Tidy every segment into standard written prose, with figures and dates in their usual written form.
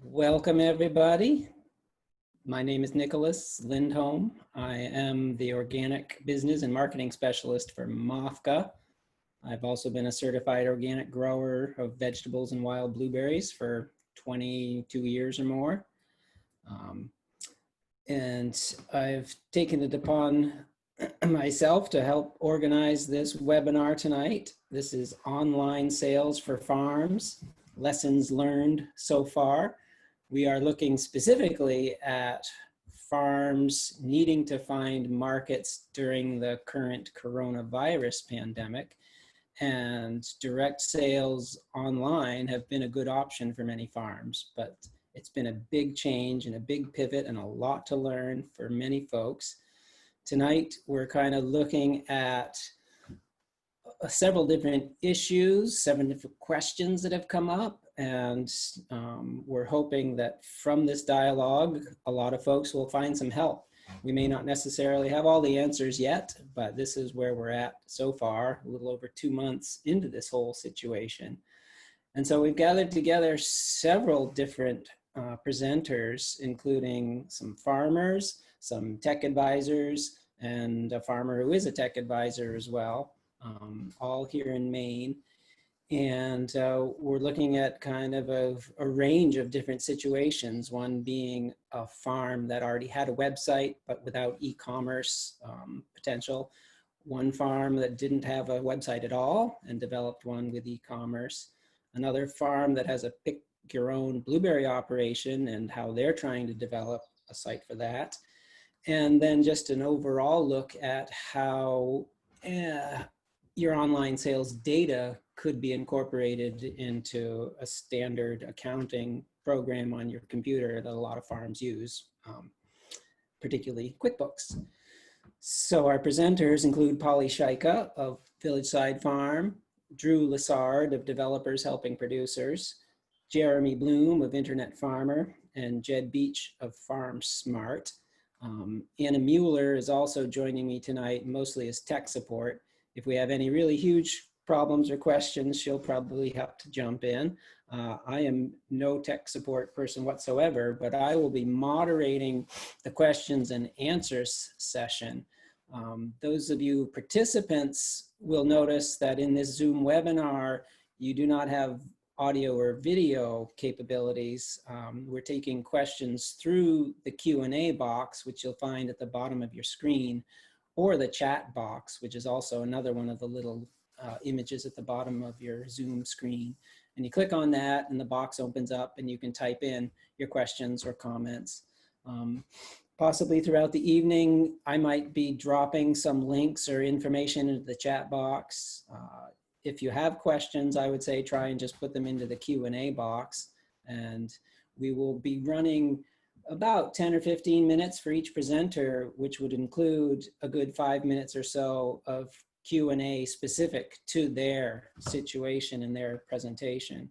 Welcome, everybody. My name is Nicholas Lindholm. I am the Organic Business and Marketing Specialist for MOFGA. I've also been a certified organic grower of vegetables and wild blueberries for 22 years or more. And I've taken it upon myself to help organize this webinar tonight. This is online sales for farms, lessons learned so far. We are looking specifically at farms needing to find markets during the current coronavirus pandemic, and direct sales online have been a good option for many farms, but it's been a big change and a big pivot and a lot to learn for many folks. Tonight, we're kind of looking at several different issues, 7 different questions that have come up, and we're hoping that from this dialogue, a lot of folks will find some help. We may not necessarily have all the answers yet, but this is where we're at so far, a little over 2 months into this whole situation. And so we've gathered together several different presenters, including some farmers, some tech advisors, and a farmer who is a tech advisor as well, all here in Maine. And we're looking at kind of a range of different situations, one being a farm that already had a website, but without e-commerce potential. One farm that didn't have a website at all and developed one with e-commerce. Another farm that has a pick your own blueberry operation and how they're trying to develop a site for that. And then just an overall look at how your online sales data could be incorporated into a standard accounting program on your computer that a lot of farms use, particularly QuickBooks. So our presenters include Paulie Shaika of Village Side Farm, Drew Lessard of Developers Helping Producers, Jeremy Bloom of Internet Farmer, and Jed Beach of Farm Smart. Anna Mueller is also joining me tonight, mostly as tech support. If we have any really huge problems or questions, she'll probably have to jump in. I am no tech support person whatsoever, but I will be moderating the questions and answers session. Those of you participants will notice that in this Zoom webinar, you do not have audio or video capabilities. We're taking questions through the Q&A box, which you'll find at the bottom of your screen, or the chat box, which is also another one of the little images at the bottom of your Zoom screen. And you click on that and the box opens up and you can type in your questions or comments. Possibly throughout the evening, I might be dropping some links or information into the chat box. If you have questions, I would say try and just put them into the Q&A box, and we will be running about 10 or 15 minutes for each presenter, which would include a good 5 minutes or so of Q&A specific to their situation and their presentation.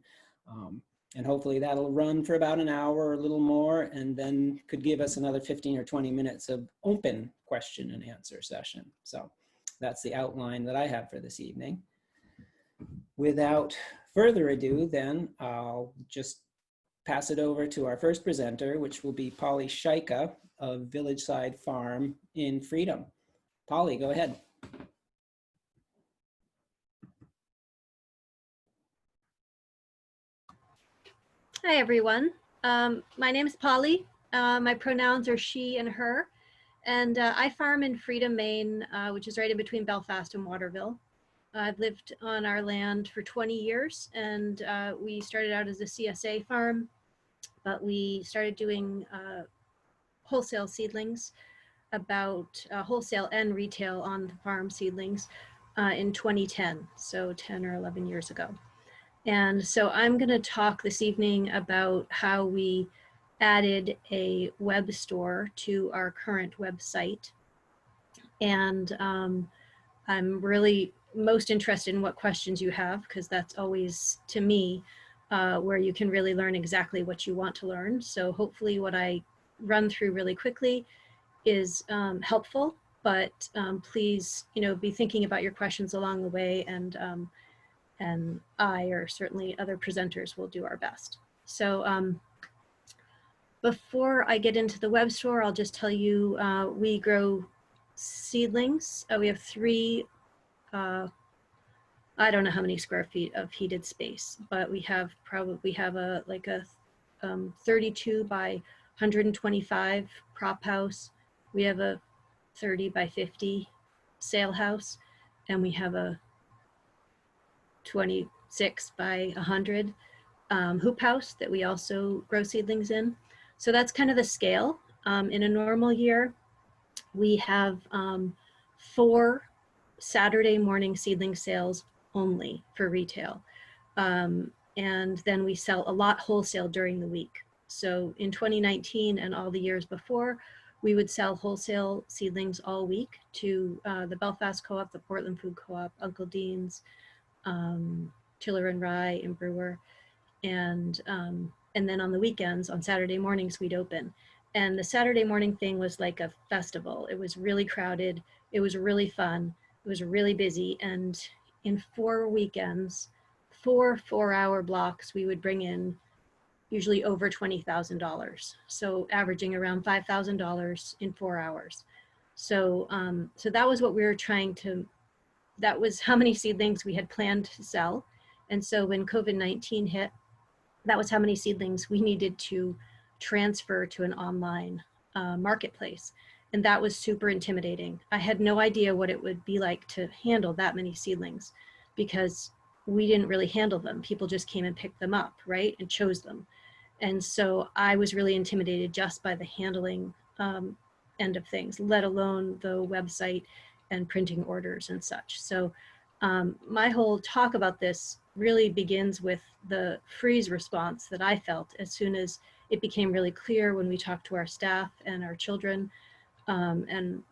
And hopefully that'll run for about an hour or a little more, and then could give us another 15 or 20 minutes of open question and answer session. So that's the outline that I have for this evening. Without further ado, then I'll just pass it over to our first presenter, which will be Paulie Shaika of Village Side Farm in Freedom. Paulie, go ahead. Hi, everyone. My name is Paulie. My pronouns are she and her. And I farm in Freedom, Maine, which is right in between Belfast and Waterville. I've lived on our land for 20 years, and we started out as a CSA farm, but we started doing wholesale seedlings, about wholesale and retail on the farm seedlings in 2010, so 10 or 11 years ago. And so I'm going to talk this evening about how we added a web store to our current website. And I'm really most interested in what questions you have, because that's always, to me, where you can really learn exactly what you want to learn. So hopefully what I run through really quickly is helpful, but please, be thinking about your questions along the way, and I, or certainly other presenters, will do our best. So Before I get into the web store, I'll just tell you, we grow seedlings. We have 3, I don't know how many square feet of heated space, but we have a 32 by 125 prop house. We have a 30 by 50 sale house, and we have a 26 by 100 hoop house that we also grow seedlings in. So that's kind of the scale. In a normal year, we have 4 Saturday morning seedling sales only for retail. And then we sell a lot wholesale during the week. So in 2019 and all the years before, we would sell wholesale seedlings all week to the Belfast Co-op, the Portland Food Co-op, Uncle Dean's, Tiller and Rye and Brewer. And then on the weekends, on Saturday mornings, we'd open. And the Saturday morning thing was like a festival. It was really crowded. It was really fun. It was really busy. And in 4 weekends, 4 4-hour blocks, we would bring in usually over $20,000. So averaging around $5,000 in 4 hours. So, so that was what we were trying to, that was how many seedlings we had planned to sell. And so when COVID-19 hit, that was how many seedlings we needed to transfer to an online marketplace. And that was super intimidating. I had no idea what it would be like to handle that many seedlings, because we didn't really handle them. People just came and picked them up, right? And chose them. And so I was really intimidated just by the handling end of things, let alone the website and printing orders and such. So my whole talk about this really begins with the freeze response that I felt as soon as it became really clear when we talked to our staff and our children and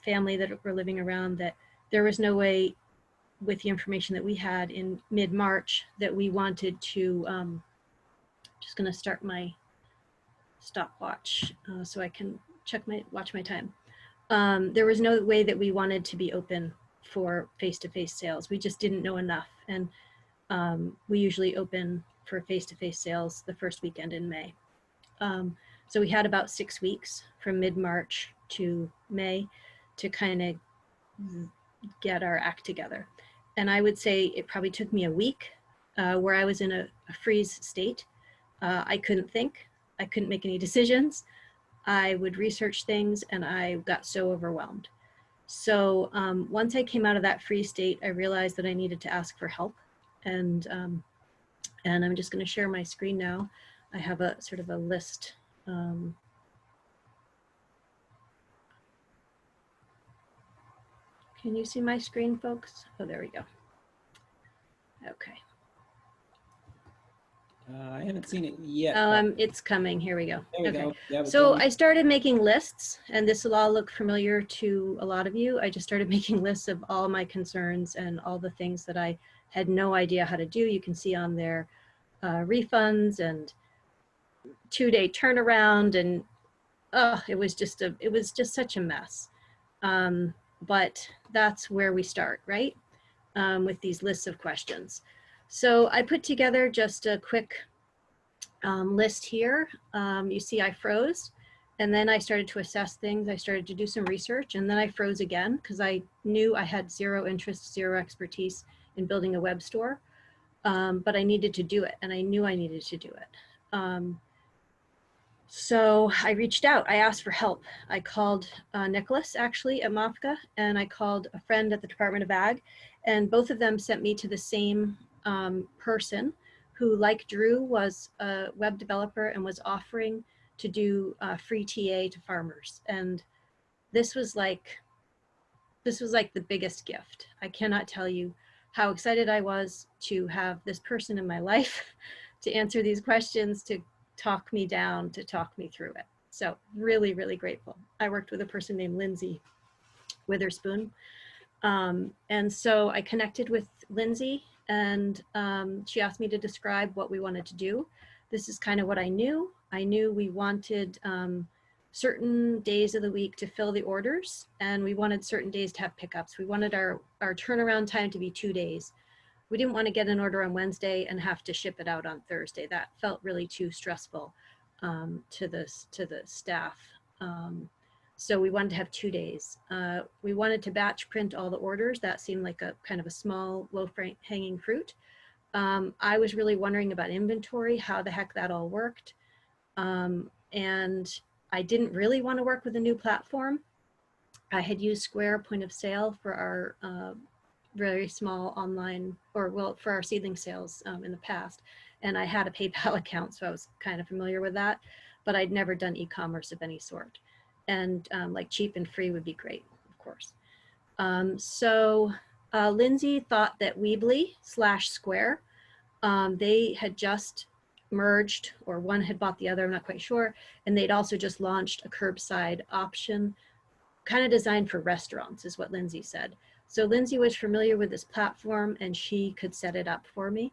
family that were living around, that there was no way with the information that we had in mid-March that we wanted to, just gonna start my stopwatch so I can watch my time. There was no way that we wanted to be open for face-to-face sales. We just didn't know enough. And we usually open for face-to-face sales the first weekend in May. So we had about 6 weeks from mid-March to May to kind of get our act together. And I would say it probably took me a week where I was in a freeze state. I couldn't think, I couldn't make any decisions. I would research things and I got so overwhelmed. So once I came out of that freeze state, I realized that I needed to ask for help. And I'm just going to share my screen now. I have a sort of a list. Can you see my screen, folks? Oh, there we go. Okay. I haven't seen it yet. It's coming. Here we go. There we go. Yeah, so I started making lists, and this will all look familiar to a lot of you. I just started making lists of all my concerns and all the things that I had no idea how to do. You can see on there refunds and 2-day turnaround, and it was just such a mess. But that's where we start, right? With these lists of questions. So I put together just a quick list here. You see I froze, and then I started to assess things. I started to do some research, and then I froze again because I knew I had zero interest, zero expertise in building a web store, but I needed to do it, and I knew I needed to do it. So I reached out, I asked for help. I called Nicholas actually at MOFGA, and I called a friend at the Department of Ag, and both of them sent me to the same person who, like Drew, was a web developer and was offering to do free TA to farmers. And this was like the biggest gift. I cannot tell you how excited I was to have this person in my life to answer these questions, to talk me down, to talk me through it. So really, really grateful. I worked with a person named Lindsay Witherspoon. And so I connected with Lindsay, and she asked me to describe what we wanted to do. This is kind of what I knew. I knew we wanted certain days of the week to fill the orders, and we wanted certain days to have pickups. We wanted our turnaround time to be 2 days. We didn't want to get an order on Wednesday and have to ship it out on Thursday. That felt really too stressful. to the staff. So we wanted to have 2 days. We wanted to batch print all the orders. That seemed like a kind of a small, low-hanging fruit. I was really wondering about inventory, how the heck that all worked. And I didn't really want to work with a new platform. I had used Square point of sale for our very small online, or well, for our seedling sales in the past. And I had a PayPal account, so I was kind of familiar with that, but I'd never done e-commerce of any sort. And like cheap and free would be great, of course. So Lindsay thought that Weebly/Square, they had just merged, or one had bought the other, I'm not quite sure. And they'd also just launched a curbside option, kind of designed for restaurants, is what Lindsay said. So Lindsay was familiar with this platform and she could set it up for me.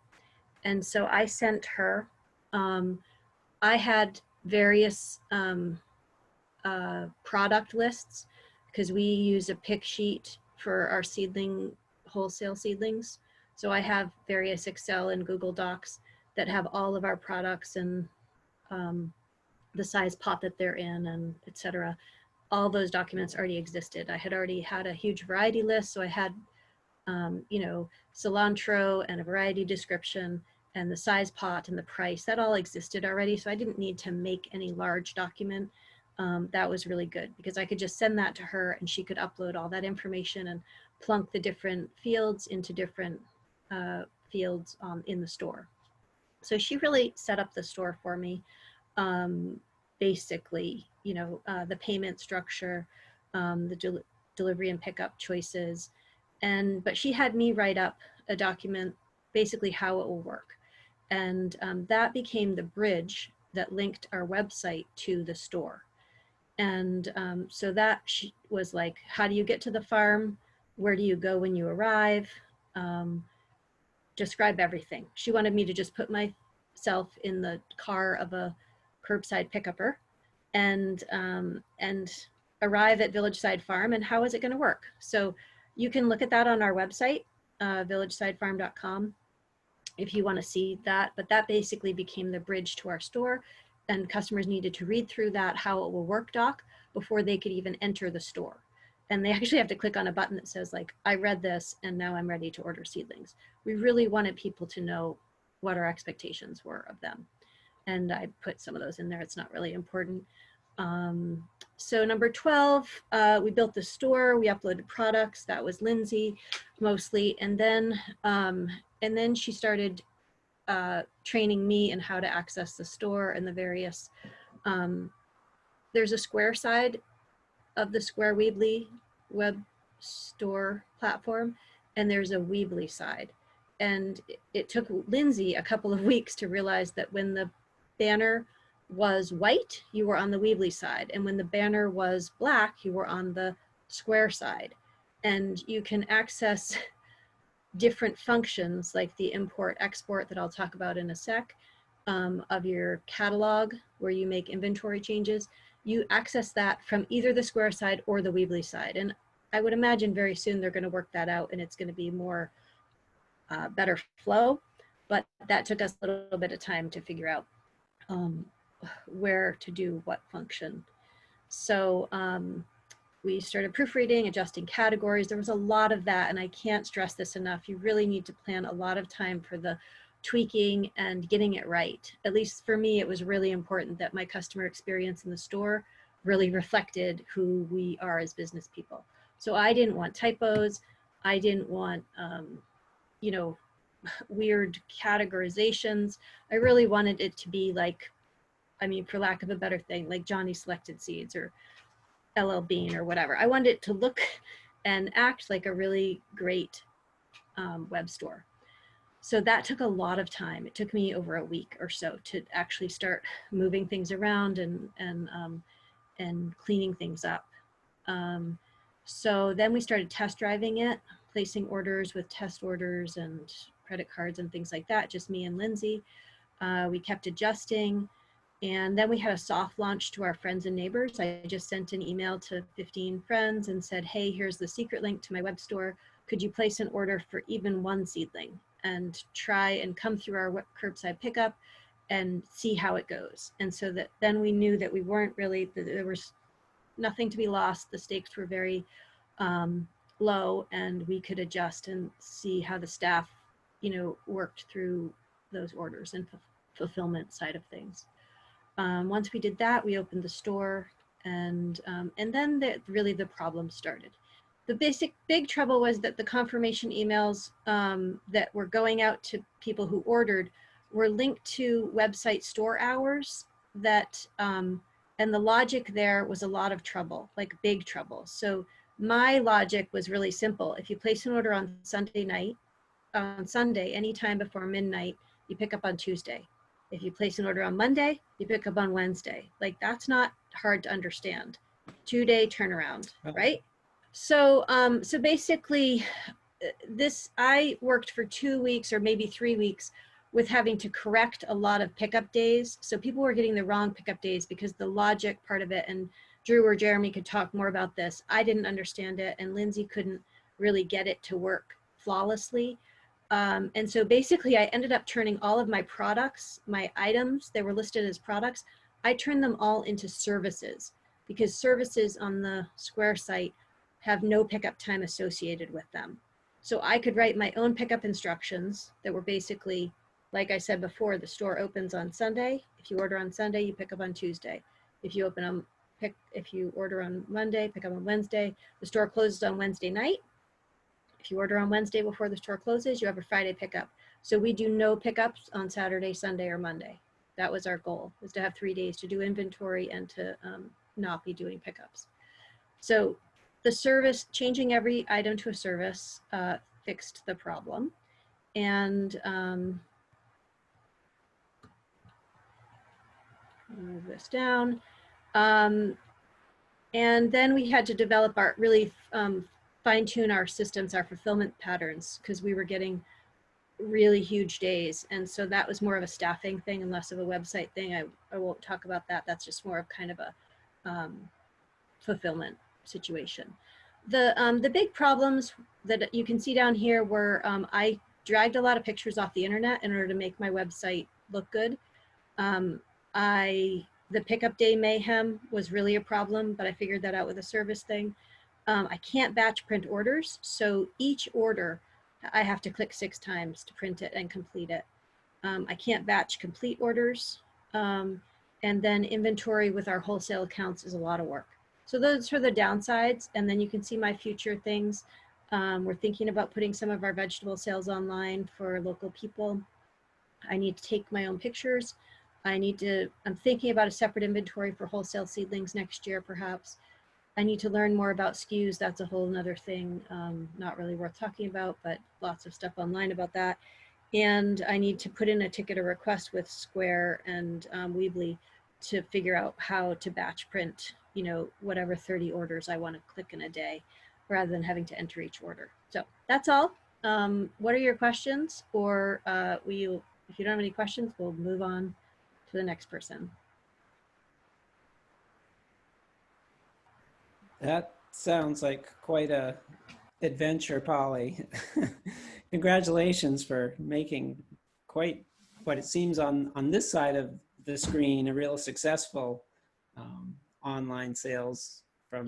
And so I sent her, I had various product lists, because we use a pick sheet for our wholesale seedlings. So I have various Excel and Google Docs that have all of our products and the size pot that they're in, and etc. All those documents already existed. I had already had a huge variety list. So I had, you know, cilantro and a variety description and the size pot and the price, that all existed already. So I didn't need to make any large document. That was really good because I could just send that to her and she could upload all that information and plunk the different fields into different fields in the store. So she really set up the store for me. Basically, you know, the payment structure, the delivery and pickup choices. But she had me write up a document, basically how it will work. And that became the bridge that linked our website to the store. And so that was like, how do you get to the farm? Where do you go when you arrive? Describe everything. She wanted me to just put myself in the car of a curbside pickupper and arrive at Villageside Farm, and how is it going to work? So you can look at that on our website, villagesidefarm.com, if you want to see that. But that basically became the bridge to our store, and customers needed to read through that how it will work doc before they could even enter the store. And they actually have to click on a button that says like, I read this and now I'm ready to order seedlings. We really wanted people to know what our expectations were of them. And I put some of those in there. It's not really important. So number 12, we built the store, we uploaded products. That was Lindsay mostly. And then she started training me in how to access the store and the various, there's a Square side of the Square Weebly web store platform, and there's a Weebly side. And it took Lindsay a couple of weeks to realize that when the banner was white, you were on the Weebly side. And when the banner was black, you were on the Square side. And you can access different functions like the import export that I'll talk about in a sec, of your catalog where you make inventory changes. You access that from either the Square side or the Weebly side. And I would imagine very soon they're going to work that out and it's going to be more better flow. But that took us a little bit of time to figure out where to do what function. So we started proofreading, adjusting categories. There was a lot of that, and I can't stress this enough. You really need to plan a lot of time for the tweaking and getting it right. At least for me, it was really important that my customer experience in the store really reflected who we are as business people. So I didn't want typos. I didn't want, you know, weird categorizations. I really wanted it to be like, I mean, for lack of a better thing, like Johnny Selected Seeds or LL Bean or whatever. I wanted it to look and act like a really great web store. So that took a lot of time. It took me over a week or so to actually start moving things around and cleaning things up. So then we started test driving it, placing orders with test orders and credit cards and things like that, just me and Lindsay. We kept adjusting. And then we had a soft launch to our friends and neighbors. I just sent an email to 15 friends and said, hey, here's the secret link to my web store. Could you place an order for even one seedling and try and come through our curbside pickup and see how it goes. And so that then we knew that we weren't really, that there was nothing to be lost. The stakes were very low, and we could adjust and see how the staff, worked through those orders and fulfillment side of things. Once we did that, we opened the store, and then really the problem started. The big trouble was that the confirmation emails that were going out to people who ordered were linked to website store hours that, and the logic there was a lot of trouble, like big trouble. So my logic was really simple. If you place an order on Sunday, anytime before midnight, you pick up on Tuesday. If you place an order on Monday, you pick up on Wednesday. Like, that's not hard to understand. 2-day turnaround, right? So, so basically, I worked for 2 weeks or maybe 3 weeks with having to correct a lot of pickup days. So people were getting the wrong pickup days because the logic part of it, and Drew or Jeremy could talk more about this, I didn't understand it, and Lindsay couldn't really get it to work flawlessly. And so basically I ended up turning all of my products, my items that were listed as products, I turned them all into services, because services on the Square site have no pickup time associated with them. So I could write my own pickup instructions that were basically, like I said before, the store opens on Sunday. If you order on Sunday, you pick up on Tuesday. If you order on Monday, pick up on Wednesday. The store closes on Wednesday night. If you order on Wednesday before the store closes, you have a Friday pickup. So we do no pickups on Saturday, Sunday, or Monday. That was our goal, was to have 3 days to do inventory and to not be doing pickups. So the service, changing every item to a service, fixed the problem. And move this down. And then we had to develop our, really fine tune our systems, our fulfillment patterns, because we were getting really huge days. And so that was more of a staffing thing and less of a website thing. I won't talk about that. That's just more of kind of a fulfillment situation. The big problems that you can see down here were I dragged a lot of pictures off the internet in order to make my website look good. The pickup day mayhem was really a problem, but I figured that out with a service thing. I can't batch print orders, so each order I have to click 6 times to print it and complete it. I can't batch complete orders, and then inventory with our wholesale accounts is a lot of work. So those are the downsides, and then you can see my future things. We're thinking about putting some of our vegetable sales online for local people. I need to take my own pictures. I'm thinking about a separate inventory for wholesale seedlings next year, perhaps. I need to learn more about SKUs. That's a whole nother thing, not really worth talking about, but lots of stuff online about that. And I need to put in a ticket or request with Square and Weebly to figure out how to batch print, whatever 30 orders I want to click in a day, rather than having to enter each order. So that's all. What are your questions? Or if you don't have any questions, we'll move on to the next person. That sounds like quite a adventure, Paulie. Congratulations for making quite what it seems on this side of the screen, a real successful online sales from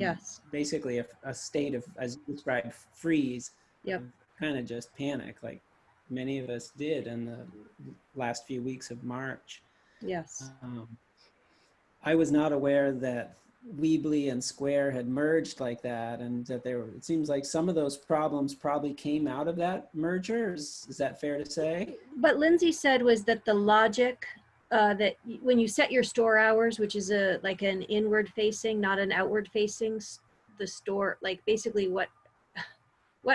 basically a state of, as you described, freeze. Yep. Kind of just panic, like many of us did in the last few weeks of March. Yes. I was not aware that Weebly and Square had merged like that, and that it seems like some of those problems probably came out of that merger. Is that fair to say? What Lindsay said was that the logic that when you set your store hours, which is like an inward facing, not an outward facing, the store, like basically what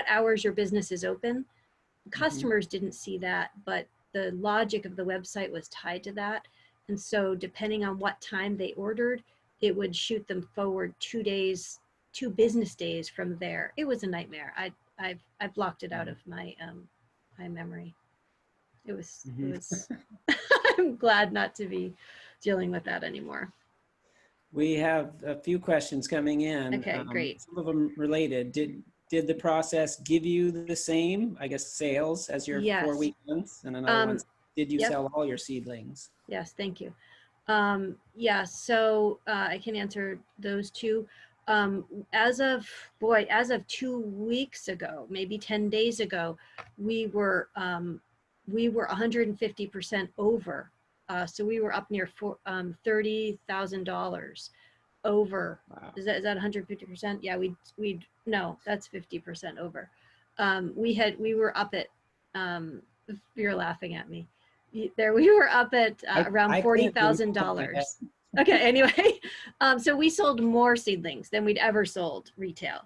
hours your business is open, customers didn't see that, but the logic of the website was tied to that. And so depending on what time they ordered, it would shoot them forward 2 business days from there. It was a nightmare. I've blocked it out of my my memory. It was I'm glad not to be dealing with that anymore. We have a few questions coming in. Okay, great. Some of them related. Did the process give you the same, I guess, sales as your 4 weekends, and another one did you Yep. sell all your seedlings? Yes, thank you. Yeah, so I can answer those two. As of 2 weeks ago, maybe 10 days ago, we were 150% over. So we were up near $30,000 over. Wow. Is that 150%? Yeah, no, that's 50% over. We were up at, you're laughing at me. We were up at around I can't do math in my head. $40,000. Okay, anyway, so we sold more seedlings than we'd ever sold retail.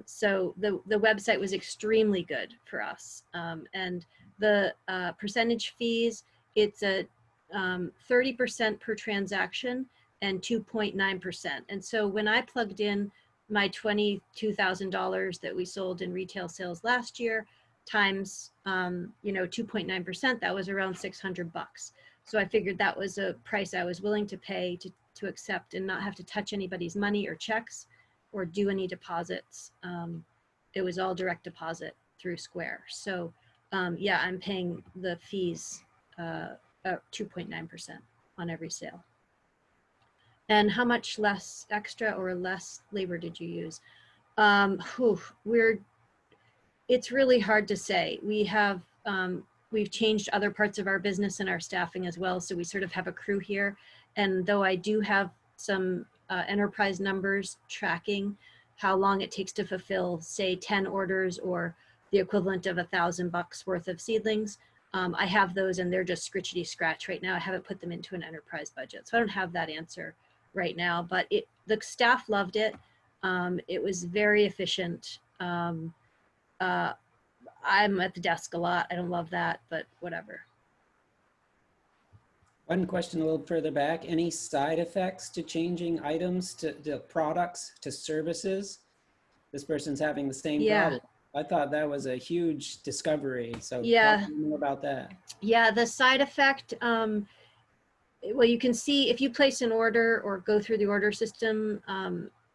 So the website was extremely good for us. And the percentage fees, it's a 30% per transaction and 2.9%. And so when I plugged in my $22,000 that we sold in retail sales last year times 2.9%, that was around $600. So I figured that was a price I was willing to pay to accept and not have to touch anybody's money or checks or do any deposits. It was all direct deposit through Square. So yeah, I'm paying the fees 2.9% on every sale. And how much less extra or less labor did you use? It's really hard to say. We've changed other parts of our business and our staffing as well. So we sort of have a crew here. And though I do have some enterprise numbers tracking how long it takes to fulfill, say, 10 orders or the equivalent of $1,000 worth of seedlings, I have those and they're just scritchety scratch right now. I haven't put them into an enterprise budget. So I don't have that answer right now, but the staff loved it. It was very efficient. I'm at the desk a lot. I don't love that, but whatever. One question a little further back. Any side effects to changing items to products to services? This person's having the same problem. I thought that was a huge discovery. So yeah, talk more about that. Yeah, the side effect, well, you can see if you place an order or go through the order system,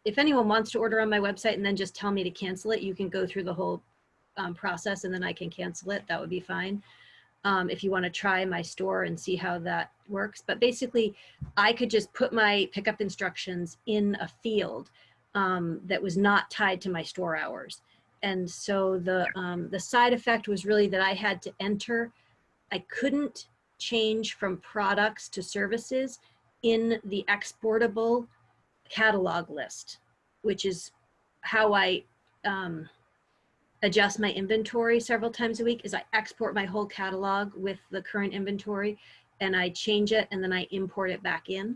if anyone wants to order on my website and then just tell me to cancel it, you can go through the whole process and then I can cancel it. That would be fine. If you want to try my store and see how that works. But basically, I could just put my pickup instructions in a field that was not tied to my store hours. And so the side effect was really that I had to enter. I couldn't change from products to services in the exportable catalog list, which is how I adjust my inventory several times a week. Is I export my whole catalog with the current inventory and I change it and then I import it back in.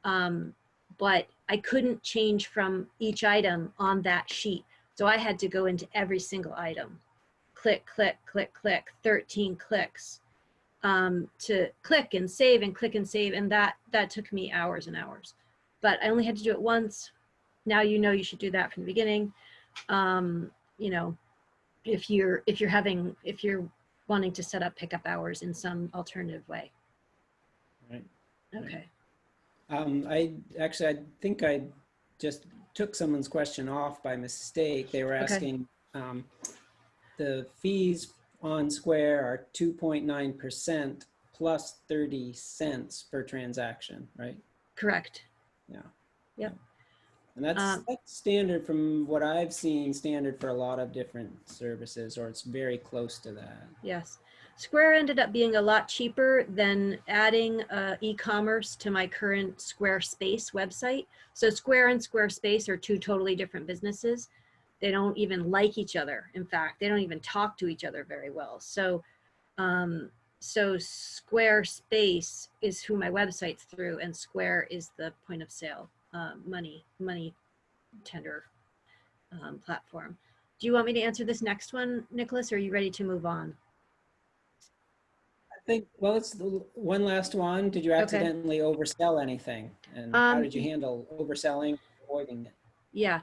But I couldn't change from each item on that sheet. So I had to go into every single item. Click, click, click, click, 13 clicks to click and save and click and save. And that took me hours and hours. But I only had to do it once. Now you know you should do that from the beginning. You know, if you're wanting to set up pickup hours in some alternative way. Right. Okay. I think I just took someone's question off by mistake. They were asking the fees on Square are 2.9% plus 30 cents per transaction, right? Correct. Yeah. Yep. And that's standard from what I've seen, standard for a lot of different services, or it's very close to that. Yes. Square ended up being a lot cheaper than adding e-commerce to my current Squarespace website. So Square and Squarespace are two totally different businesses. They don't even like each other. In fact, they don't even talk to each other very well. So, so Squarespace is who my website's through, and Square is the point of sale money tender platform. Do you want me to answer this next one, Nicholas, or are you ready to move on? I think, well, it's the one last one. Did you accidentally oversell anything? And how did you handle overselling, avoiding it? Yeah.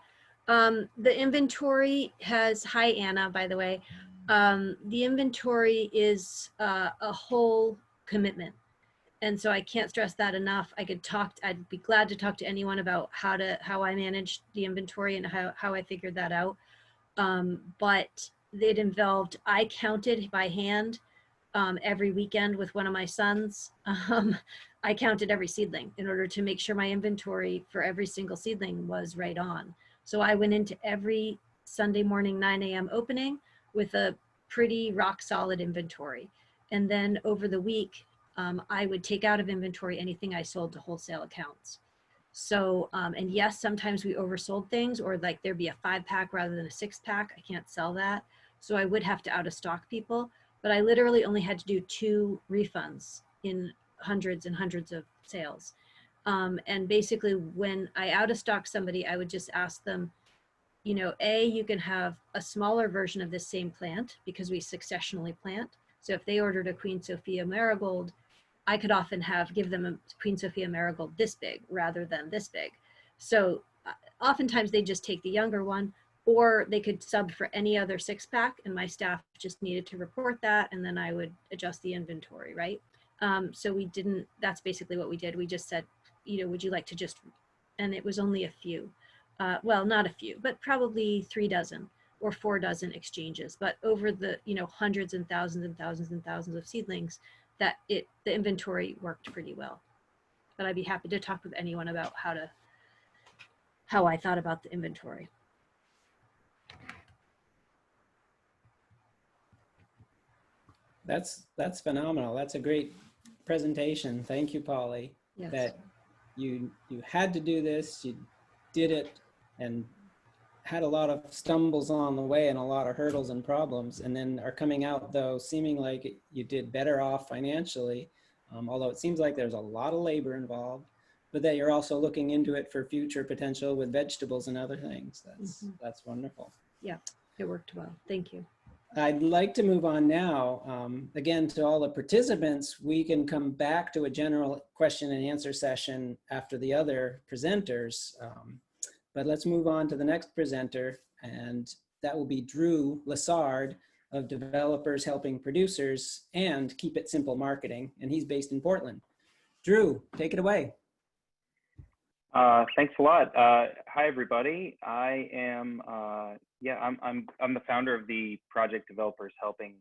The inventory has, hi, Anna, by the way. The inventory is a whole commitment. And so I can't stress that enough. I'd be glad to talk to anyone about how I managed the inventory and how I figured that out. But it involved, I counted by hand every weekend with one of my sons. I counted every seedling in order to make sure my inventory for every single seedling was right on. So I went into every Sunday morning 9 a.m. opening with a pretty rock solid inventory. And then over the week, I would take out of inventory anything I sold to wholesale accounts. So, and yes, sometimes we oversold things, or like there'd be a 5-pack rather than a 6-pack. I can't sell that. So I would have to out of stock people, but I literally only had to do 2 refunds in hundreds and hundreds of sales. And basically when I out of stock somebody, I would just ask them, you know, you can have a smaller version of this same plant because we successionally plant. So if they ordered a Queen Sophia marigold, I could often give them a Queen Sophia marigold this big rather than this big. So oftentimes they just take the younger one, or they could sub for any other 6-pack, and my staff just needed to report that, and then I would adjust the inventory, right? So we didn't, that's basically what we did. We just said, you know, would you like to just, and it was only a few, well, not a few, but probably 3 dozen or 4 dozen exchanges. But over the, you know, hundreds and thousands and thousands and thousands of seedlings, the inventory worked pretty well. But I'd be happy to talk with anyone about how I thought about the inventory. That's phenomenal. That's a great presentation. Thank you, Paulie. Yes. That you had to do this, you did it, and had a lot of stumbles on the way and a lot of hurdles and problems, and then are coming out though seeming like you did better off financially, although it seems like there's a lot of labor involved, but that you're also looking into it for future potential with vegetables and other things. That's wonderful. Yeah, it worked well. Thank you. I'd like to move on now. Again, to all the participants, we can come back to a general question and answer session after the other presenters. But let's move on to the next presenter, and that will be Drew Lassard of Developers Helping Producers and Keep It Simple Marketing, and he's based in Portland. Drew, take it away. Thanks a lot. Hi, everybody. I am, I'm the founder of the project Developers Helping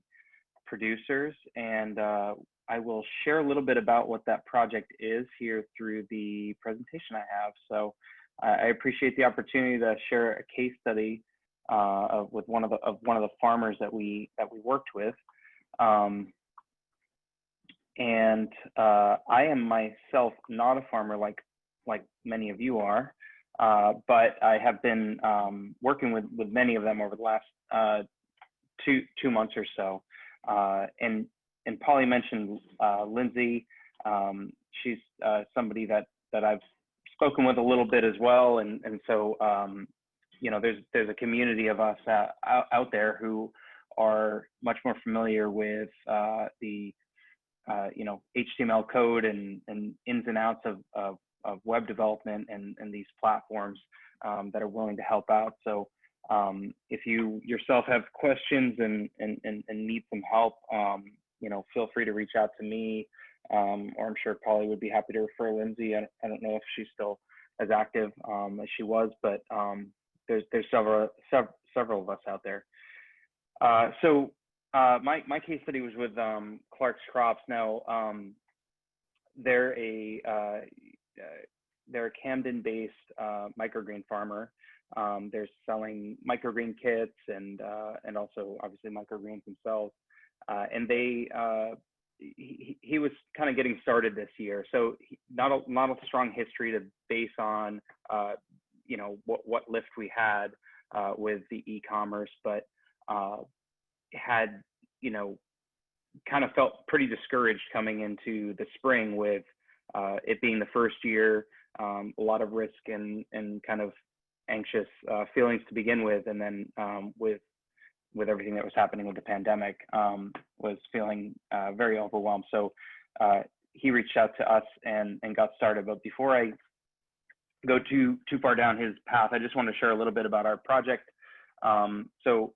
Producers, and I will share a little bit about what that project is here through the presentation I have. So I appreciate the opportunity to share a case study with one of the farmers that we worked with. I am myself not a farmer like many of you are, but I have been working with many of them over the last 2 months or so. And Paulie mentioned Lindsay. She's somebody that I've spoken with a little bit as well, and so you know, there's a community of us out there who are much more familiar with the you know, HTML code and ins and outs of web development and these platforms that are willing to help out. So if you yourself have questions and need some help, you know, feel free to reach out to me, or I'm sure Paulie would be happy to refer Lindsay. I don't know if she's still as active as she was, but there's several of us out there. So my case study was with Clark's Crops. Now they're a Camden-based microgreen farmer. They're selling microgreen kits and also obviously microgreens themselves. And he was kind of getting started this year, so not a strong history to base on, you know, what lift we had with the e-commerce, but had, you know, kind of felt pretty discouraged coming into the spring with it being the first year, a lot of risk and kind of anxious feelings to begin with, and then with everything that was happening with the pandemic, was feeling very overwhelmed. So he reached out to us and got started. But before I go too far down his path, I just want to share a little bit about our project. So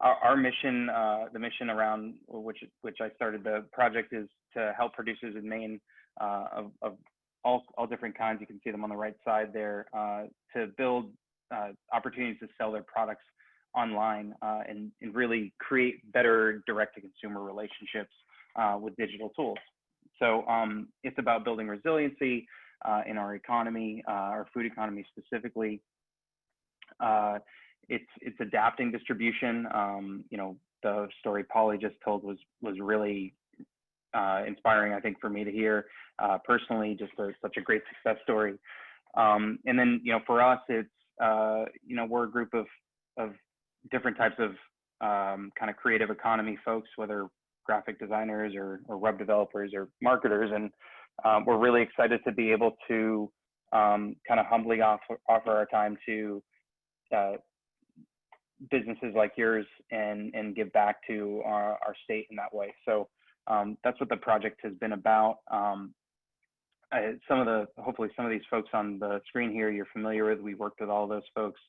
our mission, the mission around which I started the project, is to help producers in Maine of all different kinds. You can see them on the right side there, to build opportunities to sell their products online and really create better direct-to-consumer relationships with digital tools. So it's about building resiliency in our economy, our food economy specifically. It's adapting distribution. You know, the story Paulie just told was really inspiring, I think, for me to hear personally. Just such a great success story. And then, you know, for us, it's you know, we're a group of different types of kind of creative economy folks, whether graphic designers or web developers or marketers, and we're really excited to be able to kind of humbly offer our time to businesses like yours and give back to our state in that way. So that's what the project has been about. Hopefully some of these folks on the screen here you're familiar with. We've worked with all those folks,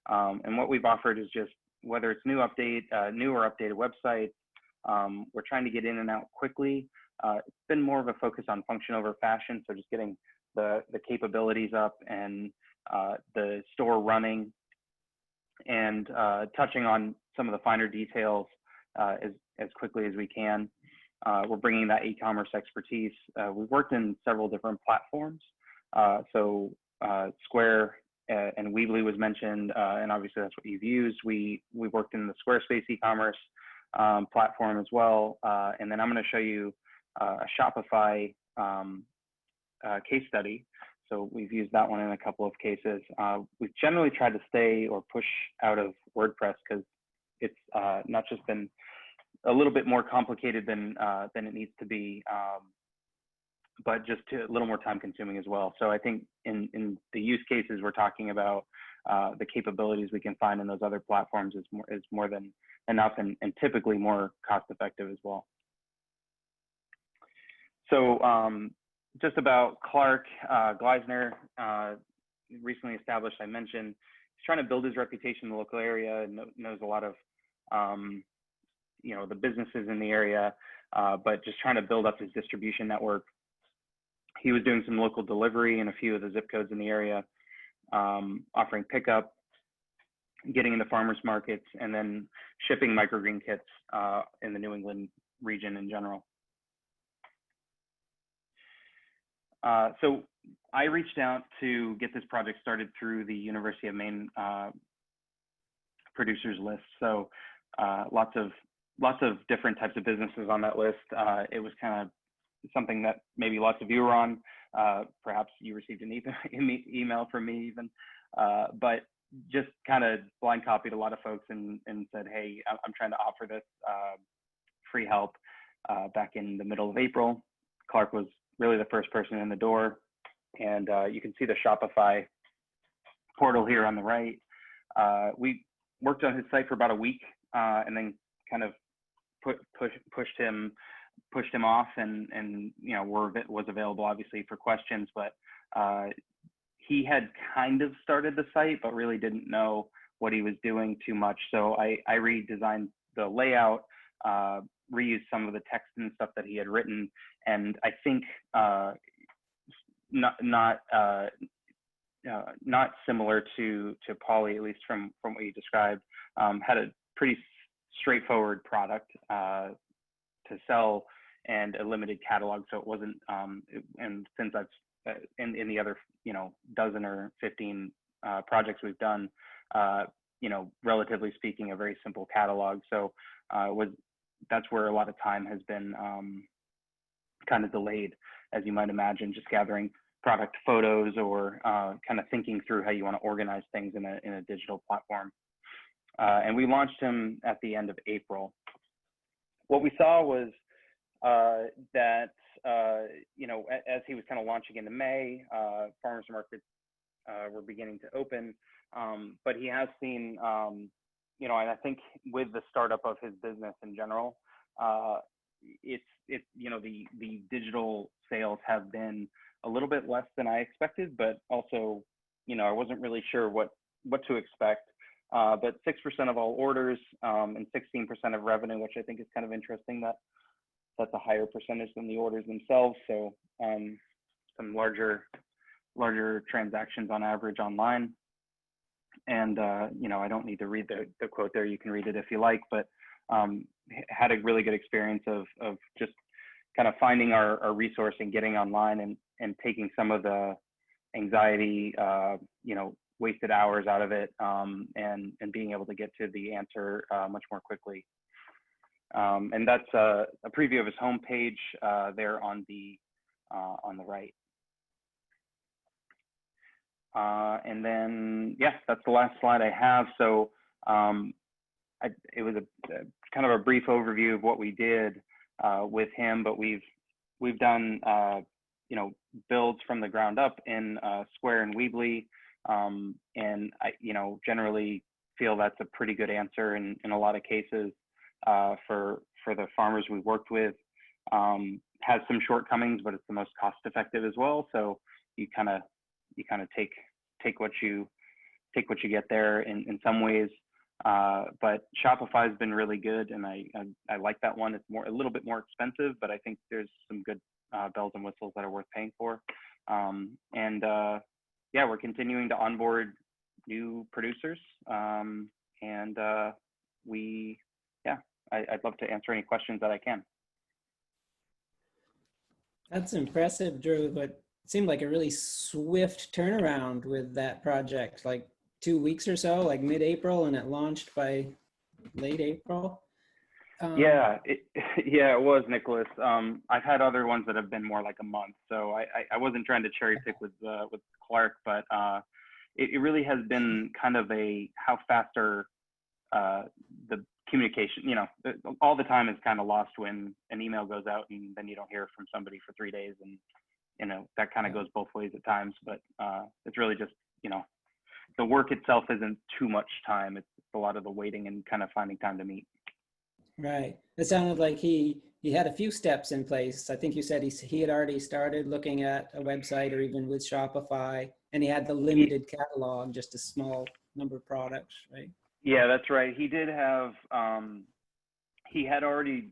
and what we've offered is just, whether it's new or updated websites. We're trying to get in and out quickly. It's been more of a focus on function over fashion, so just getting the capabilities up and the store running, and touching on some of the finer details as quickly as we can. We're bringing that e-commerce expertise. We've worked in several different platforms. So Square and Weebly was mentioned, and obviously that's what you've used. We worked in the Squarespace e-commerce platform as well. And then I'm going to show you a Shopify case study. So we've used that one in a couple of cases. We've generally tried to stay or push out of WordPress because it's not just been a little bit more complicated than it needs to be, but just a little more time consuming as well. So I think in the use cases we're talking about, the capabilities we can find in those other platforms is more than enough, and typically more cost effective as well. So just about Clark Gleisner, recently established, I mentioned, he's trying to build his reputation in the local area and knows a lot of you know, the businesses in the area, but just trying to build up his distribution network. He was doing some local delivery in a few of the zip codes in the area, offering pickup, getting into farmers markets, and then shipping microgreen kits in the New England region in general. So I reached out to get this project started through the University of Maine producers list. So lots of different types of businesses on that list. It was kind of something that maybe lots of you were on. Perhaps you received an email from me even, but just kind of blind copied a lot of folks and said, hey, I'm trying to offer this free help back in the middle of April. Clark was really the first person in the door, and you can see the Shopify portal here on the right. We worked on his site for about a week, and then kind of pushed him off, and you know, was available obviously for questions, but he had kind of started the site but really didn't know what he was doing too much. So I redesigned the layout, reused some of the text and stuff that he had written, and I think not similar to Paulie, at least from what you described, had a pretty straightforward product to sell and a limited catalog. So it wasn't, and since I've in the other, you know, dozen or 15 projects we've done, you know, relatively speaking, a very simple catalog. So that's where a lot of time has been kind of delayed, as you might imagine, just gathering product photos or kind of thinking through how you want to organize things in a digital platform. And we launched him at the end of April. What we saw was that, you know, as he was kind of launching into May, farmers markets were beginning to open, but he has seen, you know, and I think with the startup of his business in general, it's you know, the digital sales have been a little bit less than I expected, but also, you know, I wasn't really sure what to expect. But 6% of all orders and 16% of revenue, which I think is kind of interesting, that's a higher percentage than the orders themselves. So some larger transactions on average online. And you know, I don't need to read the quote there. You can read it if you like, but had a really good experience of just kind of finding our resource and getting online and taking some of the anxiety, wasted hours out of it, and being able to get to the answer much more quickly. And that's a preview of his homepage there on the right. And then, yeah, that's the last slide I have. So it was a kind of a brief overview of what we did with him, but we've done builds from the ground up in Square and Weebly, and I generally feel that's a pretty good answer in a lot of cases for the farmers we worked with. Has some shortcomings, but it's the most cost effective as well. So you kind of take what you get there in some ways. But Shopify has been really good, and I like that one. It's a little bit more expensive, but I think there's some good bells and whistles that are worth paying for. Yeah, we're continuing to onboard new producers, and I'd love to answer any questions that I can. That's impressive, Drew, but it seemed like a really swift turnaround with that project, like 2 weeks or so, like mid-April, and it launched by late April. Yeah, it was, Nicholas. I've had other ones that have been more like a month, so I wasn't trying to cherry pick with Clark, but it really has been kind of how fast are the communication. All the time is kind of lost when an email goes out and then you don't hear from somebody for 3 days, and that kind of goes both ways at times. But it's really just the work itself isn't too much time. It's a lot of the waiting and kind of finding time to meet. Right. It sounded like he had a few steps in place. I think you said he had already started looking at a website or even with Shopify, and he had the limited catalog, just a small number of products, right? Yeah, that's right. He did have, he had already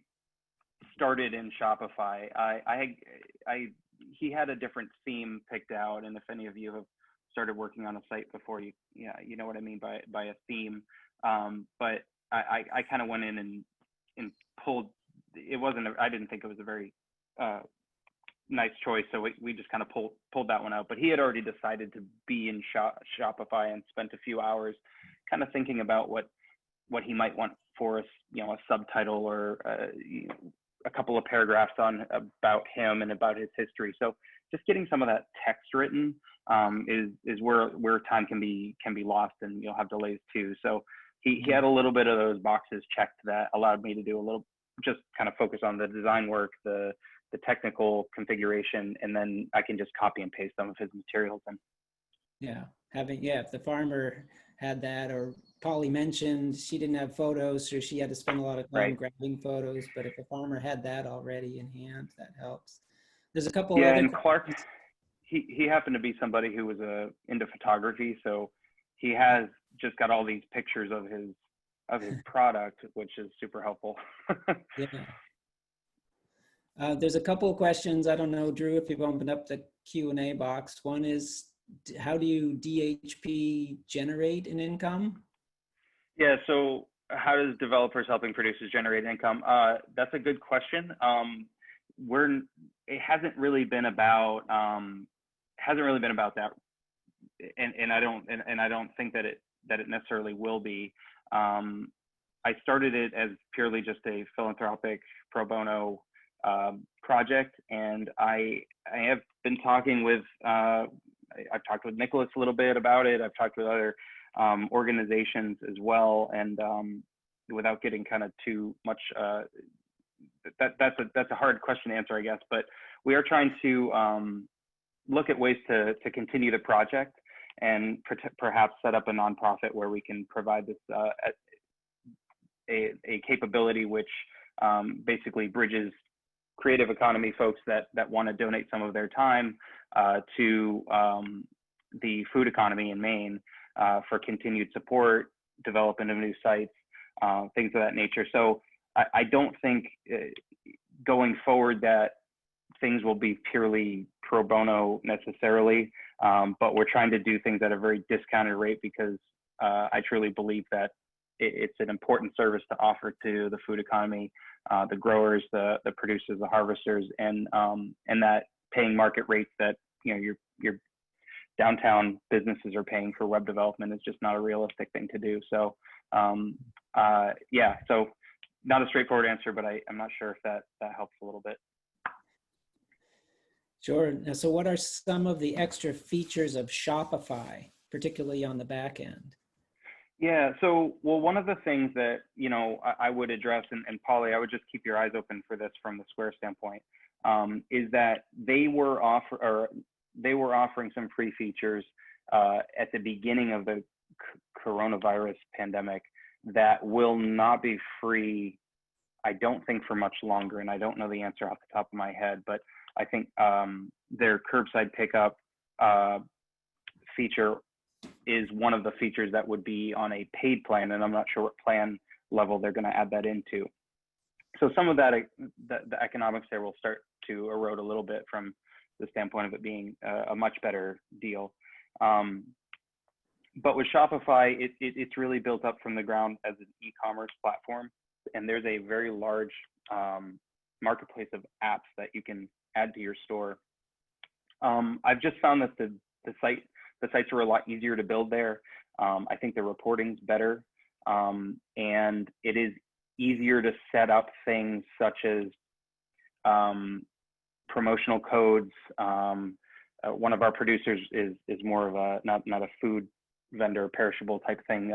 started in Shopify. He had a different theme picked out, and if any of you have started working on a site before, you know what I mean by a theme. But I kind of went in and pulled. I didn't think it was a very nice choice, so we just kind of pulled that one out. But he had already decided to be in Shopify and spent a few hours kind of thinking about what he might want for us, a subtitle or a couple of paragraphs about him and about his history. So just getting some of that text written is where time can be lost, and you'll have delays too. So he had a little bit of those boxes checked that allowed me to do a little, just kind of focus on the design work, the technical configuration, and then I can just copy and paste some of his materials in. Yeah, if the farmer had that, or Paulie mentioned she didn't have photos, so she had to spend a lot of time grabbing photos. But if the farmer had that already in hand, that helps. There's a couple. Yeah, and Clark, he happened to be somebody who was into photography, so he has just got all these pictures of his product, which is super helpful. Yeah. There's a couple of questions. I don't know, Drew, if you've opened up the Q&A box. One is, how do you DHP generate an income? Yeah, so how does developers helping producers generate income? That's a good question. It hasn't really been about that, and I don't think that it necessarily will be. I started it as purely just a philanthropic pro bono project, and I have been talking with I've talked with Nicholas a little bit about it. I've talked with other organizations as well, and without getting kind of too much, that's a hard question to answer, I guess. But we are trying to look at ways to continue the project and perhaps set up a nonprofit where we can provide this a capability which basically bridges creative economy folks that want to donate some of their time to the food economy in Maine for continued support, development of new sites, things of that nature. So I don't think going forward that things will be purely pro bono necessarily, but we're trying to do things at a very discounted rate because I truly believe that it's an important service to offer to the food economy, the growers, the producers, the harvesters, and that paying market rates that your downtown businesses are paying for web development is just not a realistic thing to do. So yeah, so not a straightforward answer, but I'm not sure if that helps a little bit. Sure. Now, so what are some of the extra features of Shopify, particularly on the back end? Yeah, so, well, one of the things that, I would address, and Paulie, I would just keep your eyes open for this from the Square standpoint, is that they were offering some free features at the beginning of the coronavirus pandemic that will not be free, I don't think, for much longer. And I don't know the answer off the top of my head, but I think their curbside pickup feature is one of the features that would be on a paid plan, and I'm not sure what plan level they're going to add that into. So some of that, the economics there will start to erode a little bit from the standpoint of it being a much better deal. But with Shopify, it's really built up from the ground as an e-commerce platform, and there's a very large marketplace of apps that you can add to your store. I've just found that the sites are a lot easier to build there. I think the reporting's better, and it is easier to set up things such as promotional codes. One of our producers is more of a not a food vendor, perishable type thing.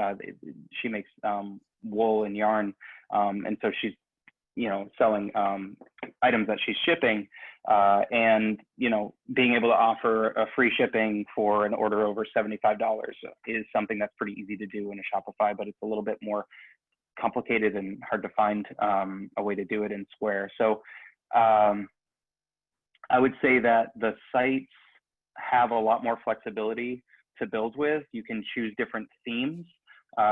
She makes wool and yarn, and so she's selling items that she's shipping, and being able to offer a free shipping for an order over $75 is something that's pretty easy to do in a Shopify, but it's a little bit more complicated and hard to find a way to do it in Square. So I would say that the sites have a lot more flexibility to build with. You can choose different themes.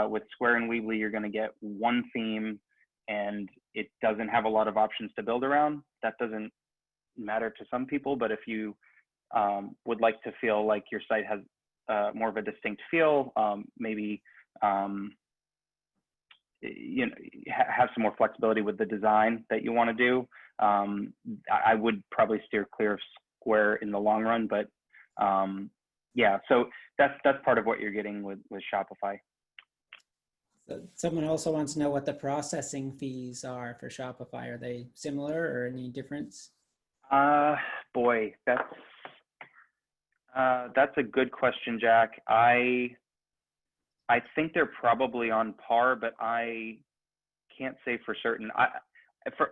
With Square and Weebly, you're going to get one theme, and it doesn't have a lot of options to build around. That doesn't matter to some people, but if you would like to feel like your site has more of a distinct feel, maybe have some more flexibility with the design that you want to do, I would probably steer clear of Square in the long run. But yeah, so that's part of what you're getting with Shopify. Someone also wants to know what the processing fees are for Shopify. Are they similar or any difference? Boy, that's a good question, Jack. I think they're probably on par, but I can't say for certain.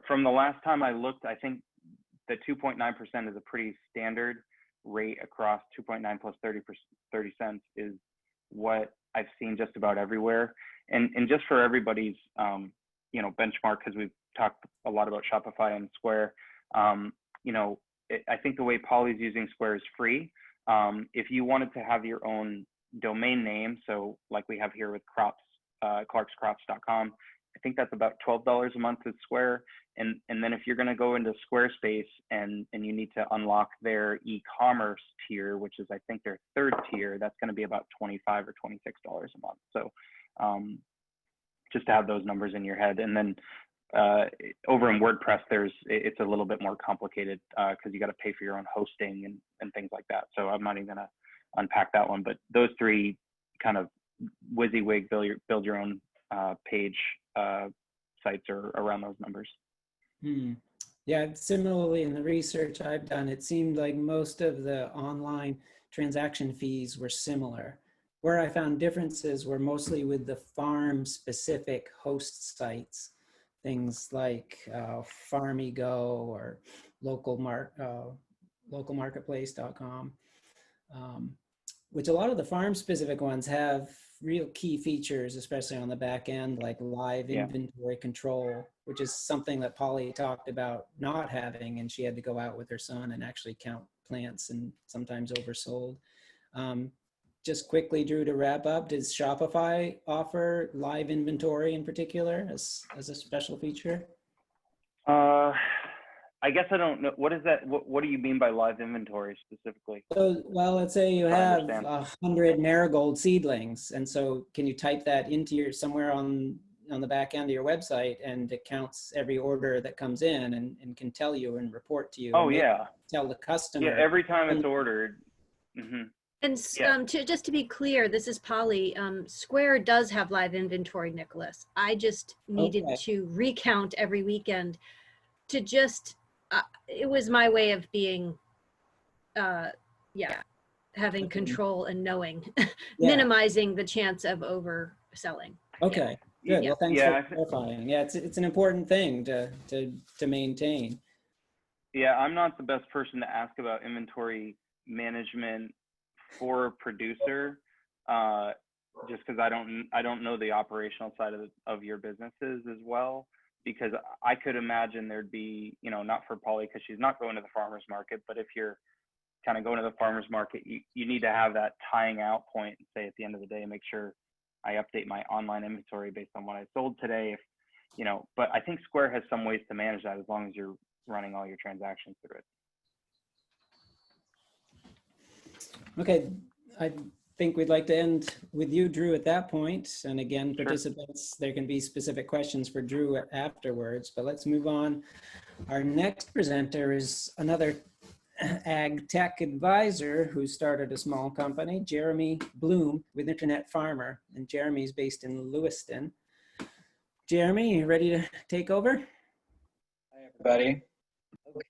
From the last time I looked, I think the 2.9% is a pretty standard rate across 2.9 plus 30 cents is what I've seen just about everywhere. And just for everybody's benchmark, because we've talked a lot about Shopify and Square, I think the way Paulie's using Square is free. If you wanted to have your own domain name, so like we have here with clarkscrops.com, I think that's about $12 a month with Square. And then if you're going to go into Squarespace and you need to unlock their e-commerce tier, which is I think their third tier, that's going to be about $25 or $26 a month. So just to have those numbers in your head. And then over in WordPress, it's a little bit more complicated because you got to pay for your own hosting and things like that. So I'm not even going to unpack that one, but those three kind of WYSIWYG build your own page sites are around those numbers. Yeah, similarly in the research I've done, it seemed like most of the online transaction fees were similar. Where I found differences were mostly with the farm-specific host sites, things like FarmiGo or localmarketplace.com, which a lot of the farm-specific ones have real key features, especially on the back end, like live inventory control, which is something that Paulie talked about not having, and she had to go out with her son and actually count plants and sometimes oversold. Just quickly, Drew, to wrap up, does Shopify offer live inventory in particular as a special feature? I guess I don't know. What is that? What do you mean by live inventory specifically? So, well, let's say you I don't have understand. 100 marigold seedlings, and so can you type that into your somewhere on the back end of your website, and it counts every order that comes in and can tell you and report to you, Oh and maybe yeah, tell the yeah. customer. Every time it's ordered. Hmm. And Yeah. just to be clear, this is Polly. Square does have live inventory, Nicholas. I just needed Okay. to recount every weekend to just, it was my way of being, yeah, having control and knowing, Yeah. minimizing the chance of overselling. Okay. Good. Yeah. Well, thanks Yeah. for clarifying. Yeah, it's an important thing to maintain. Yeah. I'm not the best person to ask about inventory management for a producer, just because I don't know the operational side of your businesses as well. Because I could imagine there'd be, you know, not for Polly because she's not going to the farmer's market, but if you're kind of going to the farmer's market, you need to have that tying out point and say at the end of the day, make sure I update my online inventory based on what I sold today. If, you know, but I think Square has some ways to manage that as long as you're running all your transactions through it. Okay, I think we'd like to end with you, Drew, at that point. And again, Sure. participants, there can be specific questions for Drew afterwards, but let's move on. Our next presenter is another ag tech advisor who started a small company, Jeremy Bloom with Internet Farmer. And Jeremy's based in Lewiston. Jeremy, you ready to take over? Hi, everybody.